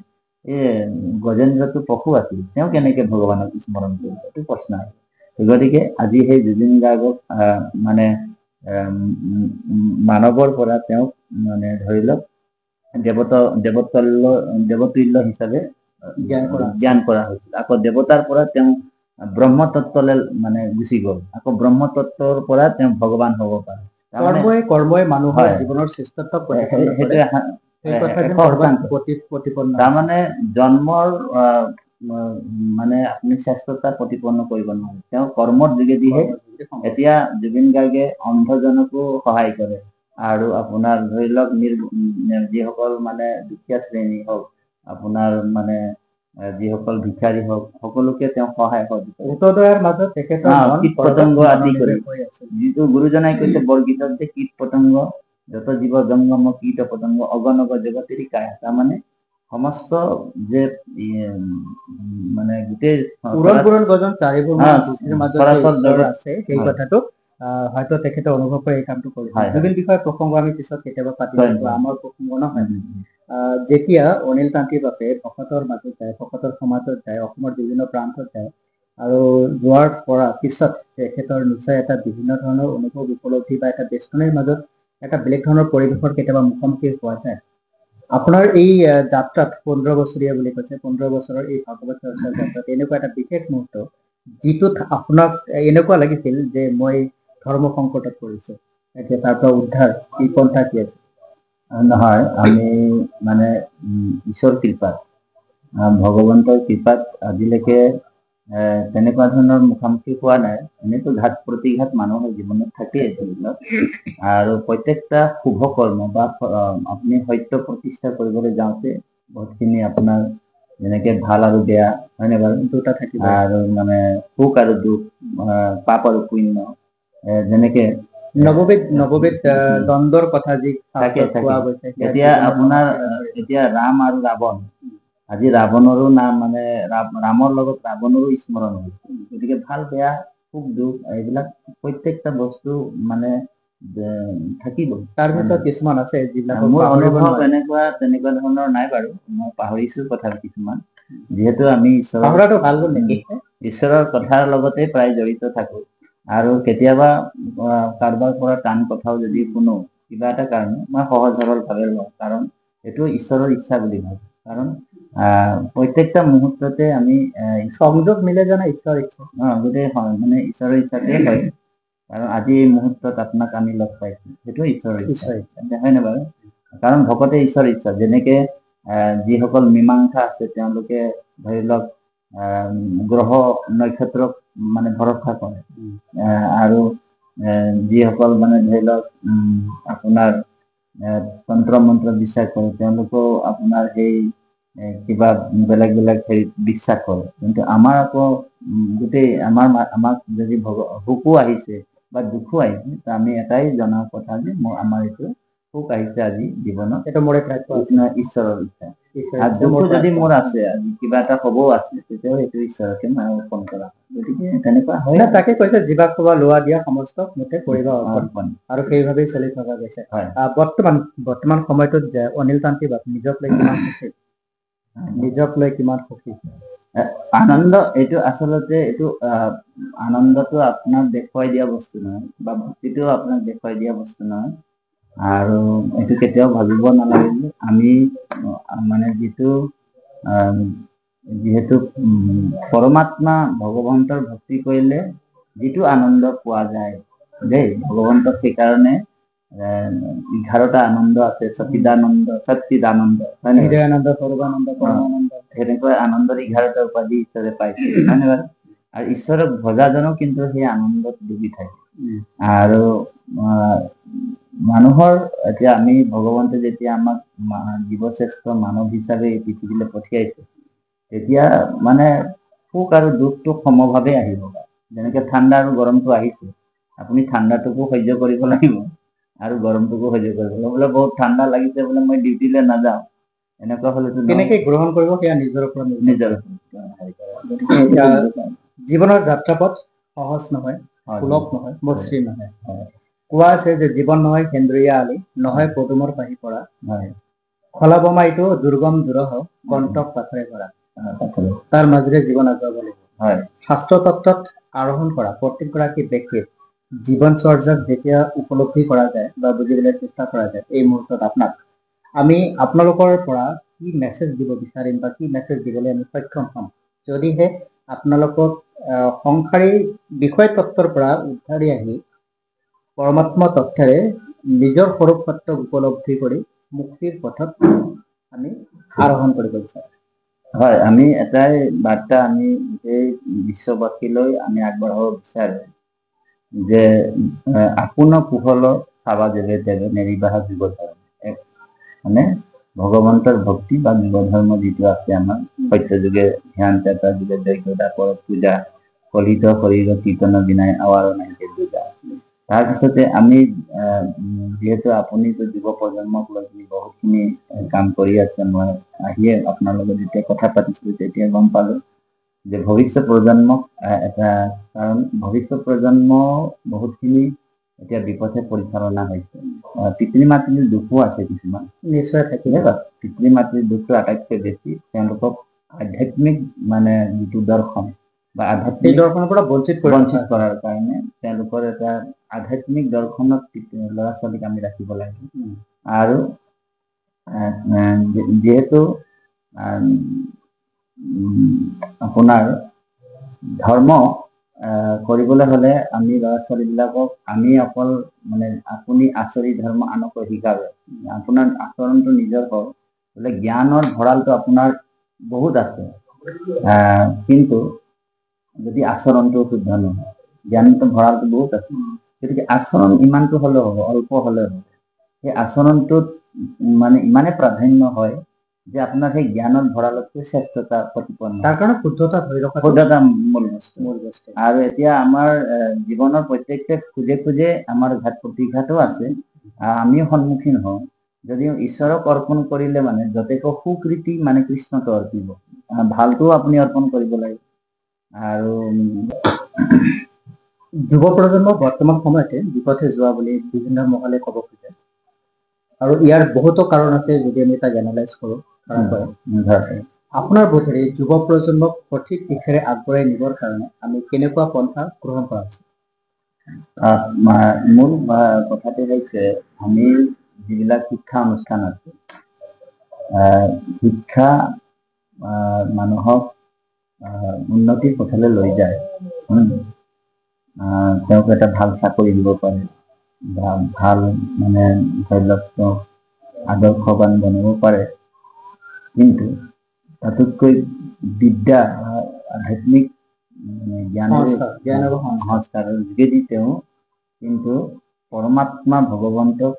গজেন্দ্ৰটো পশু আছিল, তেওঁ কেনেকে ভগৱানক স্মৰণ কৰিব, এইটো প্ৰশ্ন আছে। গতিকে আজি সেই জুবিন গাৰ্গক মানে মানৱৰ পৰা তেওঁক মানে ধৰি লওক দেৱতুল্য হিচাপে জ্ঞান কৰা হৈছিল। আকৌ দেৱতাৰ পৰা তেওঁ ব্ৰহ্মতত্ত্বলৈ মানে গুচি গ'ল, আকৌ ব্ৰহ্মতত্ত্বৰ পৰা তেওঁ ভগৱান হ'ব পাৰে। কৰ্মই মানুহৰ জীৱনৰ শ্ৰেষ্ঠত্ব তাৰমানে জন্মৰ মানে আপুনি শ্ৰেষ্ঠতা প্ৰতিপন্ন কৰিব নোৱাৰে, তেওঁ কৰ্মৰ যোগেদিহে। এতিয়া জুবিন গাৰ্গে অন্ধজনকো সহায় কৰে, আৰু আপোনাৰ ধৰি লওক যিসকল মানে দুখীয়া শ্ৰেণী হওক, আপোনাৰ মানে যিসকল ভিক্ষাৰী হওক, সকলোকে তেওঁ সহায় কৰে মাজত কীট পতংগ আদি কৰি, যিটো গুৰুজনাই কৈছে বৰগীতত যে কীট পতংগ যত জীৱ জংগম কীট পতংগ অগণক জগতেৰি কায়া, তাৰমানে সমস্ত যে মানে গোটেই সেই কথাটো হয়তো তেখেতে অনুভৱ কৰি এই কামটো কৰিছে। জুবিন বিষয়ৰ প্ৰসংগ আমি পিছত কেতিয়াবা পাতিম, আমাৰ প্ৰসংগ নহয়। যেতিয়া অনিল কান্তিৰ বাপে ভকতৰ মাজত যায়, ভকতৰ সমাজত যায়, অসমৰ বিভিন্ন প্ৰান্তত যায়, আৰু যোৱাৰ পৰা পিছত তেখেতৰ নিশ্চয় এটা বিভিন্ন ধৰণৰ অনুভৱ উপলব্ধি বা এটা বেষ্টনীৰ মাজত এটা বেলেগ ধৰণৰ পৰিৱেশৰ কেতিয়াবা মুখামুখি হোৱা যায়। আপোনাৰ এই যাত্ৰাত 15 বছৰীয়া বুলি কৈছে 15 বছৰৰ এই ভাগৱত চৰ্চাৰ যাত্ৰাত এনেকুৱা এটা বিশেষ মুহূৰ্ত যিটোত আপোনাক এনেকুৱা লাগিছিল যে মই ধৰ্ম সংকটত পৰিছো এতিয়া তাৰ পৰা উদ্ধাৰ এই পন্থা কি আছে নহয় আমি মানে ঈশ্বৰ কৃপাত ভগৱন্তৰ কৃপাত আজিলৈকে তেনেকুৱা ধৰণৰ মুখামুখি হোৱা নাই এনেতো ঘাত প্ৰতিঘাত মানুহৰ জীৱনত থাকেই এইবিলাক আৰু প্ৰত্যেকটা শুভ কৰ্ম বা আপুনি সত্য প্ৰতিষ্ঠা কৰিবলৈ যাওঁতে বহুতখিনি আপোনাৰ যেনেকে ভাল আৰু বেয়া হয়নে বাৰু দুটা থাকিব আৰু মানে সুখ আৰু দুখ পাপ আৰু পুণ্য যেনেকে নৱবিধ দ্বন্দ্বৰ কথা যি থাকে কোৱা গৈছে এতিয়া আপোনাৰ এতিয়া ৰাম আৰু ৰাৱণ আজি ৰাৱণৰো নাম মানে ৰামৰ লগত ৰাৱণৰো স্মৰণ হৈছে গতিকে ভাল বেয়া সুখ দুখ এইবিলাক প্ৰত্যেকটা বস্তু মানে থাকিব তাৰ ভিতৰত কিছুমান আছে যিবিলাক মোৰ অনুভৱ তেনেকুৱা ধৰণৰ নাই বাৰু মই পাহৰিছো কথা কিছুমান যিহেতু আমি পাহৰাটো ভাল গুণ নেকি ঈশ্বৰৰ কথাৰ লগতে প্ৰায় জড়িত থাকো আৰু কেতিয়াবা কাৰোবাৰ পৰা টান কথাও যদি শুনো কিবা এটা কাৰণে মই সহজ সৰল ভাৱে লওঁ কাৰণ এইটো ঈশ্বৰৰ ইচ্ছা বুলি ভাবো কাৰণ প্ৰত্যেকটা মুহূৰ্ততে আমি সংযোগ মিলে জানা ঈশ্বৰৰ ইচ্ছা গোটেই মানে ঈশ্বৰৰ ইচ্ছাতে হয় কাৰণ আজি এই মুহূৰ্তত আপোনাক আমি লগ পাইছো সেইটো ঈশ্বৰৰ ইচ্ছা হয় নে বাৰু কাৰণ ভকতে ঈশ্বৰৰ ইচ্ছা যেনেকে যিসকল মীমাংসা আছে তেওঁলোকে ধৰি লওক গ্ৰহ নক্ষত্ৰক মানে ভৰসা কৰে আৰু যিসকল মানে ধৰি লওক আপোনাৰ তন্ত্ৰ মন্ত্ৰ বিশ্বাস কৰে তেওঁলোকেও আপোনাৰ সেই কিবা বেলেগ বেলেগ হেৰিত বিশ্বাস কৰে কিন্তু আমাৰ আকৌ গোটেই আমাক যদি সুখো আহিছে বা দুখো আহিছে আমি এটাই জনাৰ কথা যে আমাৰ এইটো সুখ আহিছে আজি জীৱনত এইটো মোৰ ঈশ্বৰৰ ইচ্ছা আৰু দুখো যদি মোৰ আছে আজি কিবা এটা হবও আছে তেতিয়াও এইটো ঈশ্বৰকে মই অৰ্পণ কৰা গতিকে তেনেকুৱা হয় তাকে কৈছে জীৱাক খোৱা লোৱা দিয়া সমস্ত মোকে কৰিব অৰ্পণ আৰু সেইভাৱেই চলি থকা গৈছে বৰ্তমান সময়টোত যে অনিল কান্তি বাপ নিজক লৈ কিমান সুখী আনন্দ এইটো আচলতে এইটো আনন্দটো আপোনাক দেখুৱাই দিয়া বস্তু নহয় বা ভক্তিটো আপোনাক দেখুৱাই দিয়া বস্তু নহয় আৰু এইটো কেতিয়াও ভাবিব নালাগে যে আমি মানে যিহেতু পৰমাত্মা ভগৱন্তৰ ভক্তি কৰিলে যিটো আনন্দ পোৱা যায় দেই ভগৱন্তক সেইকাৰণে 11টা আনন্দ আছে সচিদানন্দ হৃদয়ানন্দ সৰ্বানন্দ পৰমানন্দ সেনেকৈ আনন্দৰ 11টা উপাধি ঈশ্বৰে পাইছে হয়নে বাৰু আৰু ঈশ্বৰক ভজাজনো কিন্তু সেই আনন্দত ডুবি থাকে আৰু মানুহৰ এতিয়া আমি ভগৱন্তে যেতিয়া আমাক জীৱশ্ৰেষ্ঠ মানৱ হিচাপে এই পৃথিৱীলৈ পঠিয়াইছে তেতিয়া মানে সুখ আৰু দুখটো সমভাৱে আহিব যেনেকে ঠাণ্ডা আৰু গৰমটো আহিছে আপুনি ঠাণ্ডাটোকো সহ্য কৰিব লাগিব আৰু গৰমটোকো সহ্য কৰিব লাগিব বোলে বহুত ঠাণ্ডা লাগিছে বোলে মই ডিউটিলৈ নাযাওঁ এনেকুৱা হলেতো কেনেকে গ্ৰহণ কৰিব সেয়া নিজৰ জীৱনৰ যাত্ৰাপথ সহজ নহয় সুলভ নহয় মসৃণ নহয় কোৱা আছে যে জীৱন নহয় সেন্দ্ৰীয়া আলি নহয় পদুমৰ পাহি পৰা খলাবমা এইটো দুৰ্গম দুৰহ কণ্টক পাথৰে কৰা তাৰ মাজেৰে জীৱন আগুৱাব লাগিব শাস্ত্ৰ তত্ত্বত আৰোহণ কৰা প্ৰত্যেকগৰাকী ব্যক্তিৰ জীৱন চৰ্যাক যেতিয়া উপলব্ধি কৰা যায় বা বুজিবলৈ চেষ্টা কৰা যায় এই মুহূৰ্তত আমি আপোনালোকৰ পৰা কি মেছেজ দিব বিচাৰিম বা কি মেছেজ দিবলৈ আমি সক্ষম হ'ম যদিহে আপোনালোকক সংসাৰী বিষয় তত্ত্বৰ পৰা উদ্ধাৰি আহি পৰমাত্মা তত্ত্বেৰে নিজৰ স্বৰূপ সত্য উপলব্ধি কৰি মুক্তিৰ পথত আমি আৰোহণ কৰিব বিচাৰোঁ হয় আমি এটাই বাৰ্তা আমি গোটেই বিশ্ববাসীলৈ আমি আগবঢ়াব বিচাৰো যে আপোন কুশল চাবা যেবে তেবে নেৰিবাহা জীৱ ধৰ্ম মানে ভগৱন্তৰ ভক্তি বা জীৱ ধৰ্ম যিটো আছে আমাৰ সত্য যুগে ধ্যান চেতা যুগে দৈত্যতা পৰৱ পূজা কলিত শৰীৰ কীৰ্তন বিনাই আৱাৰ নাহিকে পূজা তাৰপিছতে আমি যিহেতু আপুনিতো যুৱ প্ৰজন্মক লৈ পিনি বহুতখিনি কাম কৰি আছে মই আহিয়ে আপোনাৰ লগত যেতিয়া কথা পাতিছিলো তেতিয়া গম পালো যে ভৱিষ্যত প্ৰজন্মক এটা কাৰণ ভৱিষ্যত প্ৰজন্ম বহুতখিনি এতিয়া বিপথে পৰিচালনা হৈছে পিতৃ মাতৃৰ দুখো আছে কিছুমান নিশ্চয় থাকিলে পিতৃ মাতৃৰ দুখটো আটাইতকৈ বেছি তেওঁলোকক আধ্যাত্মিক মানে যিটো দৰ্শন বা আধ্যাত্মিক দৰ্শনৰ পৰা বঞ্চিত কৰাৰ কাৰণে তেওঁলোকৰ এটা আধ্যাত্মিক দৰ্শনত ল'ৰা ছোৱালীক আমি ৰাখিব লাগে আৰু যিহেতু আপোনাৰ ধৰ্ম কৰিবলৈ হলে আমি ল'ৰা ছোৱালীবিলাকক আমি অকল মানে আপুনি আচৰি ধৰ্ম আনকো শিকাবে, আপোনাৰ আচৰণটো নিজৰ হওক, বোলে জ্ঞানৰ ভঁৰালটো আপোনাৰ বহুত আছে, কিন্তু যদি আচৰণটো শুদ্ধ নহয়, জ্ঞানটো ভঁৰালটো বহুত আছে, গতিকে আচৰণ ইমানটো হ'লেও হ'ব, অল্প হ'লেও হ'ব, সেই আচৰণটোত মানে ইমানে প্ৰাধান্য হয় যে আপোনাৰ সেই জ্ঞানৰ ভঁৰালতকৈ শ্ৰেষ্ঠতা প্ৰতিপন্ন তাৰ কাৰণে শুদ্ধতা ধৰি ৰখা শুদ্ধতা মূল বস্তু। আৰু এতিয়া আমাৰ জীৱনৰ প্ৰত্যেকটা খোজে খোজে আমাৰ ঘাট প্ৰতিঘাতো আছে, আমিও সন্মুখীন হওঁ। যদিও ঈশ্বৰক অৰ্পণ কৰিলে মানে যতেক সুকৃতি মানে কৃষ্ণকে অৰ্পিব, ভালটোও আপুনি অৰ্পণ কৰিব লাগে। আৰু যুৱ প্ৰজন্মক বৰ্তমান সময়তে বিপথে যোৱা বুলি বিভিন্ন মহলে ক'ব খোজে, আৰু ইয়াৰ বহুতো কাৰণ আছে যদি আমি তাক এনালাইজ কৰোঁ। আপোনাৰ বোধেৰে যুৱ প্ৰজন্মক সঠিক দিশেৰে আগবঢ়াই নিবৰ কাৰণে আমি কেনেকুৱা পন্থা গ্ৰহণ কৰা উচিত? মূল কথাটো হৈছে আমি যিবিলাক শিক্ষা অনুষ্ঠান আছে, শিক্ষা মানুহক উন্নতিৰ পথলৈ লৈ যায়। তেওঁক এটা ভাল চাকৰি দিব পাৰে বা ভাল মানে ধৰি লওক তেওঁক আদৰ্শবান বনাব পাৰে, কিন্তু তাতোতকৈ বিদ্যা আধ্যাত্মিক জ্ঞানেৰে সংস্কাৰৰ যোগেদি তেওঁ কিন্তু পৰমাত্মা ভগৱন্তক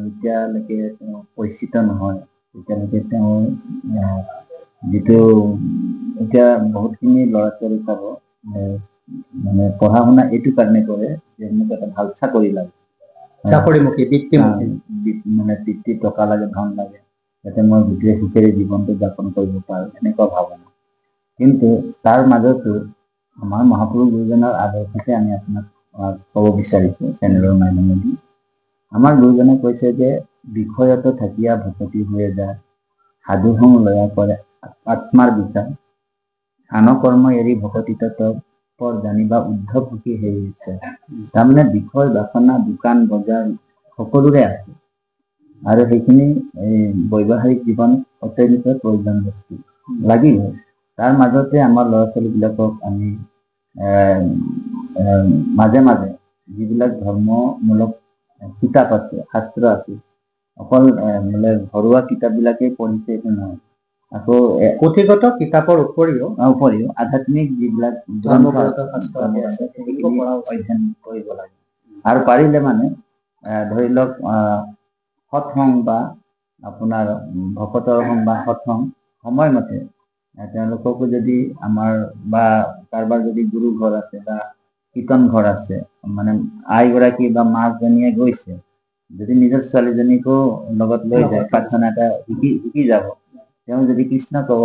যেতিয়ালৈকে তেওঁ পৰিচিত নহয়, তেতিয়ালৈকে তেওঁ যিটো এতিয়া বহুতখিনি ল'ৰা ছোৱালী চাব মানে পঢ়া শুনা এইটো কাৰণে কৰে যে মোক এটা ভাল চাকৰি লাগে, চাকৰিমুখী বৃত্তিমুখী, মানে বৃত্তি টকা লাগে, ধন লাগে, যাতে মই গোটেই সুখেৰে জীৱনটো যাপন কৰিব পাৰোঁ, এনেকুৱা ভাৱনা। কিন্তু তাৰ মাজতো আমাৰ মহাপুৰুষ গুৰুজনাৰ আদৰ্শতে আমি আপোনাক ক'ব বিচাৰিছোঁ চেনেলৰ মাধ্যমেদি। আমাৰ গুৰুজনে কৈছে যে বিষয়ত থাকিয়া ভকতি হৈয়ে যায়, সাধু সং লয়া কৰে আত্মাৰ বিচাৰ, আন কৰ্ম এৰি ভকতিত পৰ জানিবা উদ্ধৱ সুখী হেৰি হৈছে। তাৰমানে বিষয় বাসনা দোকান বজাৰ সকলোৰে আছে, আৰু সেইখিনি বৈবাহিক জীৱন অত্যন্ত প্ৰয়োজন বস্তু লাগিব। তাৰ মাজতে আমাৰ ল'ৰা ছোৱালীবিলাকক আমি মাজে মাজে যিবিলাক ধৰ্মমূলক কিতাপ আছে, শাস্ত্ৰ আছে, অকল মানে ঘৰুৱা কিতাপবিলাকেই পঢ়িছে এইটো নহয়, আকৌ পুথিগত কিতাপৰ উপৰিও আধ্যাত্মিক যিবিলাক অধ্যয়ন কৰিব লাগে। আৰু পাৰিলে মানে ধৰি লওক সৎসং বা আপোনাৰ ভকতৰ সং বা সৎসং সময়মতে তেওঁলোককো যদি আমাৰ বা কাৰোবাৰ যদি গুৰু ঘৰ আছে বা কীৰ্তন ঘৰ আছে, মানে আইগৰাকী বা মাকজনীয়ে গৈছে, যদি নিজৰ ছোৱালীজনীকো লগত লৈ যায়, প্ৰাৰ্থনা এটা শিকি যাব, তেওঁ যদি কৃষ্ণ কব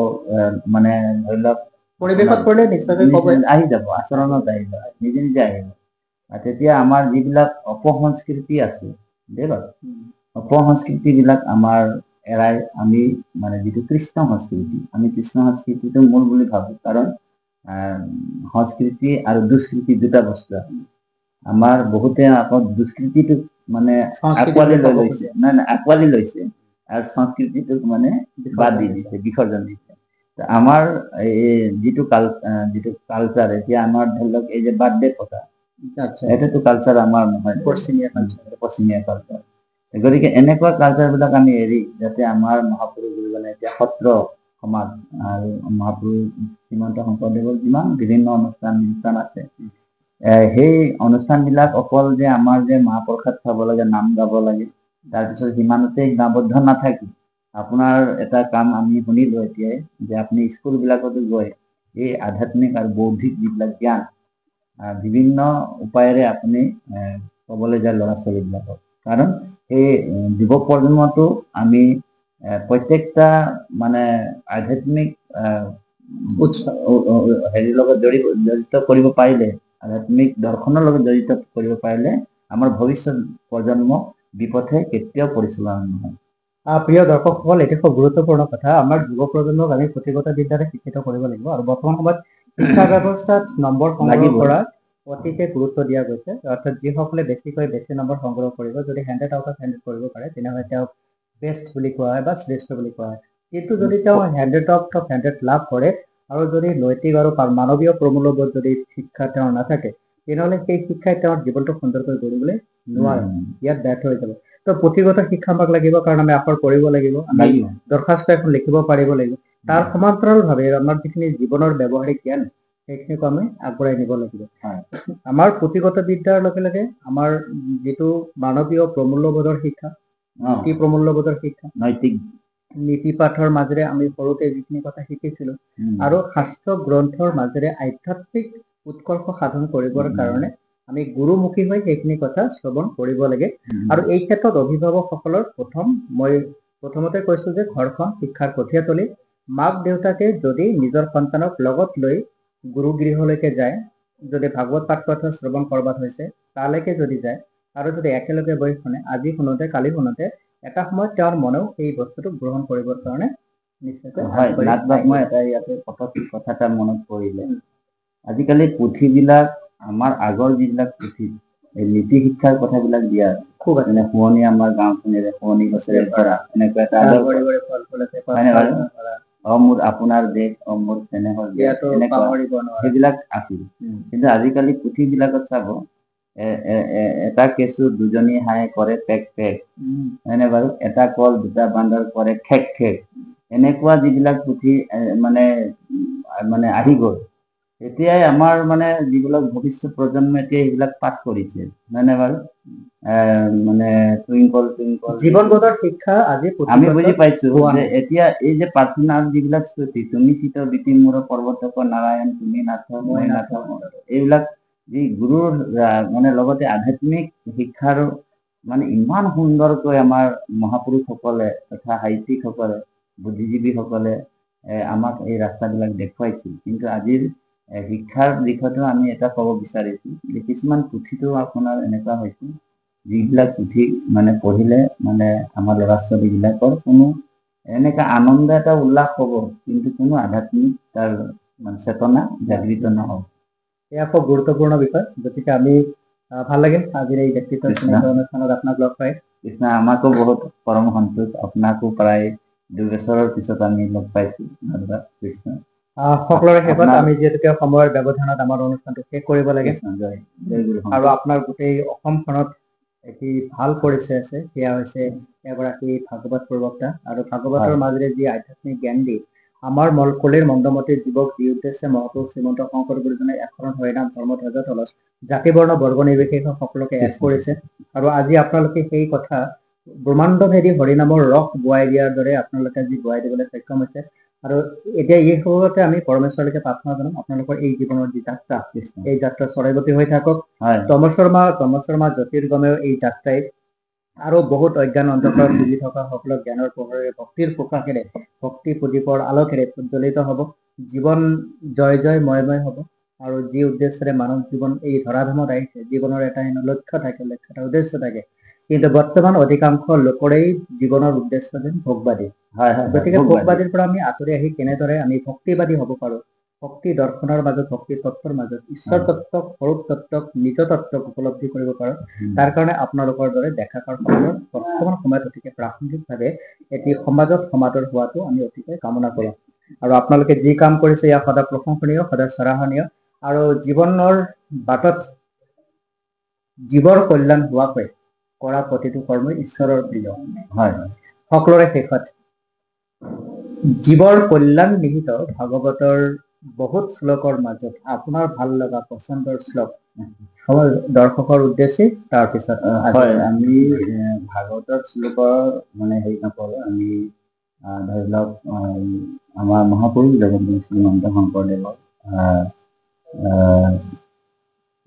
মানে ধৰি লওক পৰিৱেশত কৰিলে নিশ্চয়কৈ আহি যাব, আচৰণত আহি যাব, নিজে নিজে আহিব। তেতিয়া আমাৰ যিবিলাক অপসংস্কৃতি আছে, অপসংস্কৃতিবিলাক আমাৰ এৰাই আমি মানে যিটো কৃষ্ণ সংস্কৃতি, আমি কৃষ্ণ সংস্কৃতিটো মূল বুলি ভাবোঁ। কাৰণ সংস্কৃতি আৰু দুষ্কৃতি দুটা বস্তু আছে। আমাৰ বহুতে আকৌ দুষ্কৃতিটোক মানে আঁকোৱালি লৈ লৈছে, আঁকোৱালি লৈছে, আৰু সংস্কৃতিটোক মানে বাদ দি দিছে, বিসৰ্জন দিছে। আমাৰ এই যিটো কালচাৰ এতিয়া আমাৰ ধৰি লওক এই যে বাৰ্থডে পতা, এইটোতো কালচাৰ আমাৰ নহয়, পশ্চিমীয়া কালচাৰ। গতিকে এনেকুৱা কালচাৰবিলাক আমি এৰি যাতে আমাৰ মহাপুৰুষ গুৰুজনে এতিয়া সত্ৰ সমাজ আৰু মহাপুৰুষ শ্ৰীমন্ত শংকৰদেৱৰ যিমান বিভিন্ন অনুষ্ঠান আছে, সেই অনুষ্ঠানবিলাক অকল যে আমাৰ যে মাহ প্ৰসাদ খাব লাগে, নাম গাব লাগে, তাৰপিছত সিমানতে সীমাবদ্ধ নাথাকি আপোনাৰ এটা কাম আমি শুনিলোঁ এতিয়াই যে আপুনি স্কুলবিলাকতো গৈ এই আধ্যাত্মিক আৰু বৌদ্ধিক যিবিলাক জ্ঞান বিভিন্ন উপায়েৰে আপুনি ক'বলৈ যায় ল'ৰা ছোৱালীবিলাকক। কাৰণ সেই যুৱ প্ৰজন্মটো আমি প্ৰত্যেকটা মানে আধ্যাত্মিক হেৰিৰ লগত জড়িত কৰিব পাৰিলে, আধ্যাত্মিক দৰ্শনৰ লগত জড়িত কৰিব পাৰিলে আমাৰ ভৱিষ্যত প্ৰজন্ম বিপথে কেতিয়াও পৰিচালনা নহয়। প্ৰিয় দৰ্শকসকল, এটি খুব গুৰুত্বপূৰ্ণ কথা। আমাৰ যুৱ প্ৰজন্মক আমি পুথিগত বিদ্যাৰে শিক্ষিত কৰিব লাগিব, আৰু বৰ্তমান সময়ত শিক্ষা ব্যৱস্থাত নম্বৰ সংগ্ৰহ কৰাত অতিকে গুৰুত্ব দিয়া গৈছে। অৰ্থাৎ যিসকলে বেছি নম্বৰ সংগ্ৰহ কৰিব, যদি 100 out of 100 কৰিব পাৰে, তেনেহ'লে তেওঁক বেষ্ট বুলি কোৱা হয় বা শ্ৰেষ্ঠ বুলি কোৱা হয়। কিন্তু যদি তেওঁ 100 লাভ কৰে আৰু যদি নৈতিক আৰু মানৱীয় প্ৰমূল্যবোধ যদি শিক্ষা তেওঁৰ নাথাকে, তেনেহ'লে সেই শিক্ষাই তেওঁৰ জীৱনটো সুন্দৰকৈ গঢ়িবলৈ নোৱাৰে, ইয়াত ব্যৰ্থ হৈ যাব। তো পুথিগত শিক্ষা আমাক লাগিব, কাৰণ আমি আখৰ পঢ়িব লাগিব, আমি দৰখাস্ত এখন লিখিব পাৰিব লাগিব। তাৰ সমান্তৰালভাৱে আমাৰ যিখিনি জীৱনৰ ব্যৱহাৰিক জ্ঞান, সেইখিনিকো আমি আগবঢ়াই নিব লাগিব। আমাৰ পুথিগত বিদ্যাৰ লগে লগে আমাৰ যিটো মানৱীয় প্ৰমূল্যবোধৰ শিক্ষা, নীতি প্ৰমূল্যবোধৰ শিক্ষা, নৈতিক নীতি পাঠৰ মাজেৰে আমি সৰুতে যিখিনি কথা শিকিছিলো, আৰু শাস্ত্ৰ গ্ৰন্থৰ মাজেৰে আধ্যাত্মিক উৎকৰ্ষ সাধন কৰিবৰ কাৰণে আমি গুৰুমুখী হৈ সেইখিনি কথা শ্ৰৱণ কৰিব লাগে। আৰু এই ক্ষেত্ৰত অভিভাৱকসকলৰ মই প্ৰথমতে কৈছো যে ঘৰখন শিক্ষাৰ কঠীয়াতলী। মাক দেউতাকে যদি নিজৰ সন্তানক লগত লৈ গুৰু গৃহলৈকে যায়, যদি ভাগৱত পাঠ কথা শ্ৰৱণ কৰবাত হৈছে তালৈকে যদি যায়, আৰু যদি একেলগে বহি শুনে, আজি শুনোতে কালি শুনোতে এটা সময়ত তেওঁৰ মনেও এই বস্তুটো গ্ৰহণ কৰিবৰ কাৰণে নিশ্চয়কৈ মই এটা ইয়াতে কথা এটা মনত পৰিলে, আজিকালি পুথিবিলাক আমাৰ আগৰ যিবিলাক পুথি, এই নীতি শিক্ষাৰ কথাবিলাক দিয়া খুব আছে। শুৱনি আমাৰ গাঁওখনেৰে শুৱনি গছেৰে ভৰা, এনেকুৱা এটা মোৰ আপোনাৰ দেশ, মোৰ চেনেহৰ দেশ, সেইবিলাক আছিল। কিন্তু আজিকালি পুথিবিলাকত চাব, এটা কেঁচু দুজনী হাঁহে কৰে পেক পেক, হয়নে বাৰু? এটা কল দুটা বান্দৰ কৰে খেক খেক, এনেকুৱা যিবিলাক পুথি মানে আহি গ'ল, এতিয়াই আমাৰ মানে যিবিলাক ভৱিষ্যত প্ৰজন্ম এতিয়া এইবিলাক পাঠ কৰিছে, হয়নে বাৰু? মানে টুইংকল টুইংকল জীৱনবোধৰ শিক্ষা আজি আমি বুজি পাইছো যে এতিয়া এই যে প্ৰাৰ্থনাৰ যিবিলাক শ্ৰুতি, তুমি চিত বিতি মূৰ পৰ্বতক নাৰায়ণ, তুমি নাথ মই নাথ, এইবিলাক যি গুৰুৰ মানে লগতে আধ্যাত্মিক শিক্ষাৰ মানে ইমান সুন্দৰকৈ আমাৰ মহাপুৰুষসকলে তথা সাহিত্যিকসকলে, বুদ্ধিজীৱীসকলে আমাক এই ৰাস্তাবিলাক দেখুৱাইছিল। কিন্তু আজিৰ শিক্ষাৰ দিশতো আমি এটা ক'ব বিচাৰিছো যে কিছুমান পুথিটো আপোনাৰ এনেকুৱা হৈছে, যিবিলাক পুথি মানে পঢ়িলে মানে আমাৰ ল'ৰা ছোৱালীবিলাকৰ কোনো এনেকা আনন্দ এটা উল্লাস হ'ব, কিন্তু কোনো আধ্যাত্মিক তাৰ মানে চেতনা জাগৃত নহ'ব। এয়া খুব গুৰুত্বপূৰ্ণ বিষয়। গতিকে আমি ভাল লাগিল আজিৰ এই ব্যক্তিত্ব অনুষ্ঠানত আপোনাক লগ পাই। কৃষ্ণ, আমাকো বহুত পৰম সন্তোষ, আপোনাকো প্ৰায় 2 বছৰৰ পিছত আমি লগ পাইছো। ধন্যবাদ কৃষ্ণ। সকলোৰে শেষত আমি যিহেতুকে সময়ৰ ব্যৱধানত আমাৰ অনুষ্ঠানটো শেষ কৰিব লাগে, আৰু আপোনাৰ গোটেই অসমখনত এটি ভাল পৰিচয় আছে, সেয়া হৈছে এগৰাকী ভাগৱত প্ৰবক্তা, আৰু ভাগৱতৰ মাজেৰে যি আধ্যাত্মিক জ্ঞান দি আমাৰ কলিৰ মন্দমতিৰ যুৱক যি উদ্দেশ্যে মহাপুৰুষ শ্ৰীমন্ত শংকৰ গুৰুজনাই এখনত হৰিনাম ধৰ্ম ধ্বজ তলত জাতি বৰ্ণ বৰ্গ নিৰ্বিশেষে সকলোকে এক কৰিছে, আৰু আজি আপোনালোকে সেই কথা ব্ৰহ্মাণ্ডভেদী হৰিনামৰ ৰস বোৱাই দিয়াৰ দৰে আপোনালোকে আজি বোৱাই দিবলৈ সক্ষম হৈছে। আৰু এতিয়া এই সময়তে আমি পৰমেশ্বৰলৈকে প্ৰাৰ্থনা জনাম, আপোনালোকৰ এই জীৱনৰ যি যাত্ৰা, এই যাত্ৰা চৰাইগতি হৈ থাকক। তমস্বৰ্মা জ্যোতিৰ্গমেও এই যাত্ৰাই আৰু বহুত অজ্ঞান অন্ধকাৰত ভুগি থকা সকলক জ্ঞানৰ পোহৰেৰে ভক্তিৰ প্ৰকাশেৰে ভক্তি প্ৰদীপৰ আলোকেৰে উজ্জ্বলিত হ'ব, জীৱন জয় জয় ময়ময় হ'ব। আৰু যি উদ্দেশ্যেৰে মানৱ জীৱন এই ধৰাধামত আহিছে, জীৱনৰ এটা লক্ষ্য থাকে, এটা উদ্দেশ্য থাকে, কিন্তু বৰ্তমান অধিকাংশ লোকৰেই জীৱনৰ উদ্দেশ্য যেন ভোগবাদী। গতিকে ভোগবাদীৰ পৰা আমি আঁতৰি আহি কেনেদৰে আমি ভক্তিবাদী হ'ব পাৰো, ভক্তি দৰ্শনৰ মাজত, ভক্তি তত্ত্বৰ মাজত ঈশ্বৰ তত্ত্বক, স্বৰূপ তত্ত্বক, নিজ তত্ত্বক উপলব্ধি কৰিব পাৰো, তাৰ কাৰণে আপোনালোকৰ দৰে ডেকাকাৰ সকলৰ বৰ্তমান সময়ত অতিকে প্ৰাসংগিকভাৱে এটি সমাজত সমাদৰ হোৱাটো আমি অতিকে কামনা কৰো। আৰু আপোনালোকে যি কাম কৰিছে ইয়াক সদায় প্ৰশংসনীয়, সদায় সৰাহনীয়, আৰু জীৱনৰ বাটত জীৱৰ কল্যাণ হোৱাকৈ কৰা প্ৰতিটো কৰ্মই ঈশ্বৰৰ প্ৰিয়। সকলোৰে শেষত জীৱৰ কল্যাণ নিহিত ভাগৱতৰ বহুত শ্লোকৰ মাজত আপোনাৰ ভাল লগা পচন্দৰ শ্লোক দৰ্শকৰ উদ্দেশ্যে, তাৰপিছত আমি ভাগৱতৰ শ্লোকৰ মানে হেৰি নকৰোঁ, আমি ধৰি লওক আমাৰ মহাপুৰুষ জগতগুৰু শ্ৰীমন্ত শংকৰদেৱৰ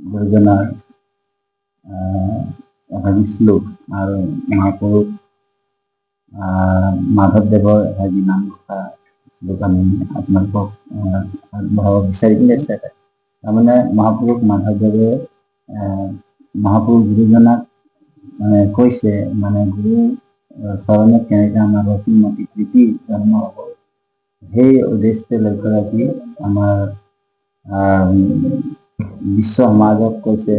গুৰুজনাৰ শ্লোক আৰু মহাপুৰুষ মাধৱদেৱৰ হেৰি নামঘোষা শ্লোক আমি আপোনালোকক আগবঢ়াব বিচাৰিম। তাৰমানে মহাপুৰুষ মাধৱদেৱে মহাপুৰুষ গুৰুজনাক মানে কৈছে, মানে গুৰু চৰণত কেনেকৈ আমাৰ ৰতিমতী প্ৰীতি জন্ম হ'ব, সেই উদ্দেশ্যে লক্ষ্য ৰাখি আমাৰ বিশ্ব সমাজক কৈছে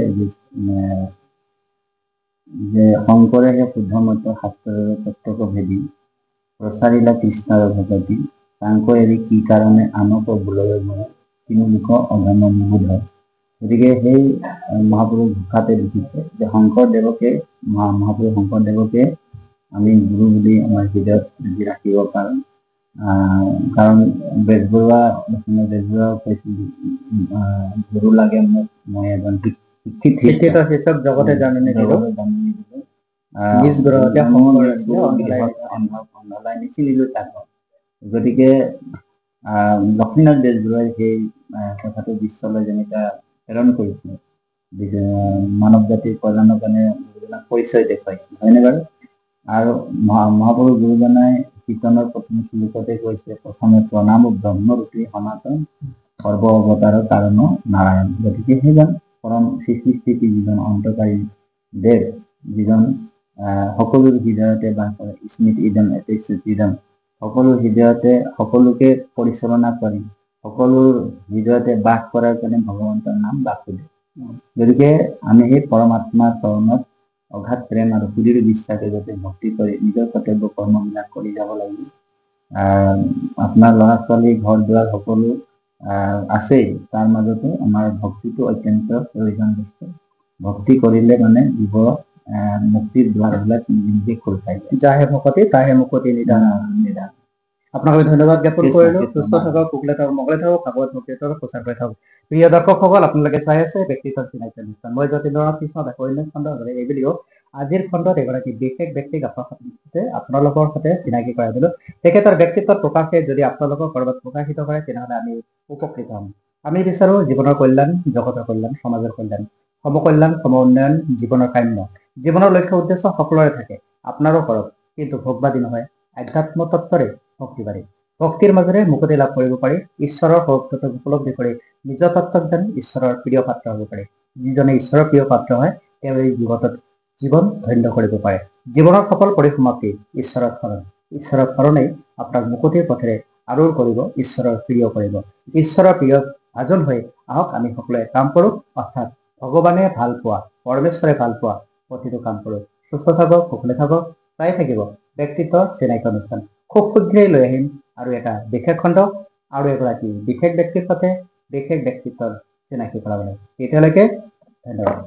যে শংকৰেহে শুদ্ধমত শাস্ত্ৰৰ তত্ত্বক ভেদি প্ৰচাৰিলা কৃষ্ণৰ ভগতি তাংক এৰি কি কাৰণে আনক বোললৈ মই কিনো লোক অধম নিবোধ। গতিকে সেই মহাপুৰুষ ঘোষাতে লিখিছে যে শংকৰদেৱকে মহাপুৰুষ শংকৰদেৱকে আমি গুৰু বুলি আমাৰ হৃদয়ত ৰাখিব পাৰোঁ। কাৰণ বেজবৰুৱা কৈছিল গুৰু লাগে মোক মই এজন শিক্ষিত শিক্ষক জগতে জাননী দিলো নিজ গ্ৰহতে অন্ধলাই নিচিনিলো তাক। গতিকে লক্ষ্মীনাথ বেজবৰুৱাই সেই কথাটো বিশ্বলৈ যেনেকা প্ৰেৰণ কৰিছিলে মানৱ জাতিৰ কল্যাণৰ কাৰণে পৰিচয় দেখুৱাইছিল, হয়নে বাৰু? আৰু মহাপুৰুষ গুৰুজনাই কীৰ্তনৰ প্ৰথম শ্লোকতে কৈছে প্ৰথমে প্ৰণাম ব্ৰহ্মৰূপী সনাতন সৰ্ব অৱতাৰৰ কাৰণ নাৰায়ণ। গতিকে সেইজন পৰম সৃষ্টি যিজন অন্তকাৰী দেৱ, যিজন সকলোৰ হৃদয়তে বাস কৰে, স্মৃতি ইদম এতে শ্ৰুতিদম, সকলো হৃদয়তে সকলোকে পৰিচালনা কৰি সকলোৰ হৃদয়তে বাস কৰাৰ কাৰণে ভগৱন্তৰ নাম বাসুদেৱ। গতিকে আমি সেই পৰমাত্মাৰ চৰণত অগাধ প্ৰেম আৰু সুদৃঢ় বিশ্বাসে যাতে ভক্তি কৰি নিজৰ কৰ্তব্য কৰ্মবিলাক কৰি যাব লাগিব। আপোনাৰ ল'ৰা ছোৱালী ঘৰ দুৱাৰ সকলো আছেই, তাৰ মাজতো আমাৰ ভক্তিটো অত্যন্ত প্ৰয়োজন বস্তু। ভক্তি কৰিলে মানে জীৱ মুক্তিৰ দুৱাৰবিলাক নিজে খোল খাই যায়। যাহে ভকতি তাহে মুকতি নিদান। আপোনাক আমি ধন্যবাদ জ্ঞাপন কৰিলো। সুস্থ থাকক, কুশলে থাকক, মংগলে থাকক, ভাগৱত ভক্তিৰ প্ৰচাৰ কৰি থাকক। প্ৰিয় দৰ্শকসকল, আপোনালোকে চাই আছে ব্যক্তিত্ব চিনাক্ত অনুষ্ঠান। মই যতীন্দ্ৰনাথ কৃষ্ণ অন্য খণ্ড এই ভিডিঅ' আজিৰ খণ্ডত এগৰাকী বিশেষ ব্যক্তিক আপোনালোকৰ সৈতে চিনাকি কৰাই দিলো। তেখেতৰ ব্যক্তিত্বৰ প্ৰকাশে যদি আপোনালোকক ক'ৰবাত প্ৰকাশিত কৰে তেনেহ'লে আমি উপকৃত হ'ম। আমি বিচাৰো জীৱনৰ কল্যাণ, জগতৰ কল্যাণ, সমাজৰ কল্যাণ, সমকল্যাণ, সম উন্নয়ন জীৱনৰ কাম্য। জীৱনৰ লক্ষ্য উদ্দেশ্য সকলোৰে থাকে, আপোনাৰো কৰক, কিন্তু ভোগবাদী নহয়, আধ্যাত্ম তত্ত্বৰে ভক্তিবাদী। ভক্তিৰ মাজেৰে মুক্তি লাভ কৰিব পাৰি, ঈশ্বৰৰ সৌক্তক উপলব্ধি কৰি নিজৰ তত্ত্বক জানি ঈশ্বৰৰ প্ৰিয় পাত্ৰ হ'ব পাৰে। যিজনে ঈশ্বৰৰ প্ৰিয় পাত্ৰ হয় তেওঁ এই জীৱতত জীৱন ধন্য কৰিব পাৰে। জীৱনৰ সফল পৰিসমাপ্তি ঈশ্বৰৰ শৰণ। ঈশ্বৰৰ শৰণেই আপোনাক মুকুতিৰ পথেৰে আৰোৰ কৰিব, ঈশ্বৰৰ প্ৰিয় কৰিব। ঈশ্বৰৰ প্ৰিয় ভাজন হৈ আহক আমি সকলোৱে কাম কৰোঁ, অৰ্থাৎ ভগৱানে ভাল পোৱা, পৰমেশ্বৰে ভাল পোৱা প্ৰতিটো কাম কৰোঁ। সুস্থ থাকক, কুশলে থাকক, চাই থাকিব ব্যক্তিত্ব চিনাক্ত অনুষ্ঠান। খুব শীঘ্ৰেই লৈ আহিম আৰু এটা বিশেষ খণ্ড আৰু এগৰাকী বিশেষ ব্যক্তিৰ সৈতে বিশেষ ব্যক্তিত্বৰ চিনাকি কৰাবলৈ। এতিয়ালৈকে ধন্যবাদ।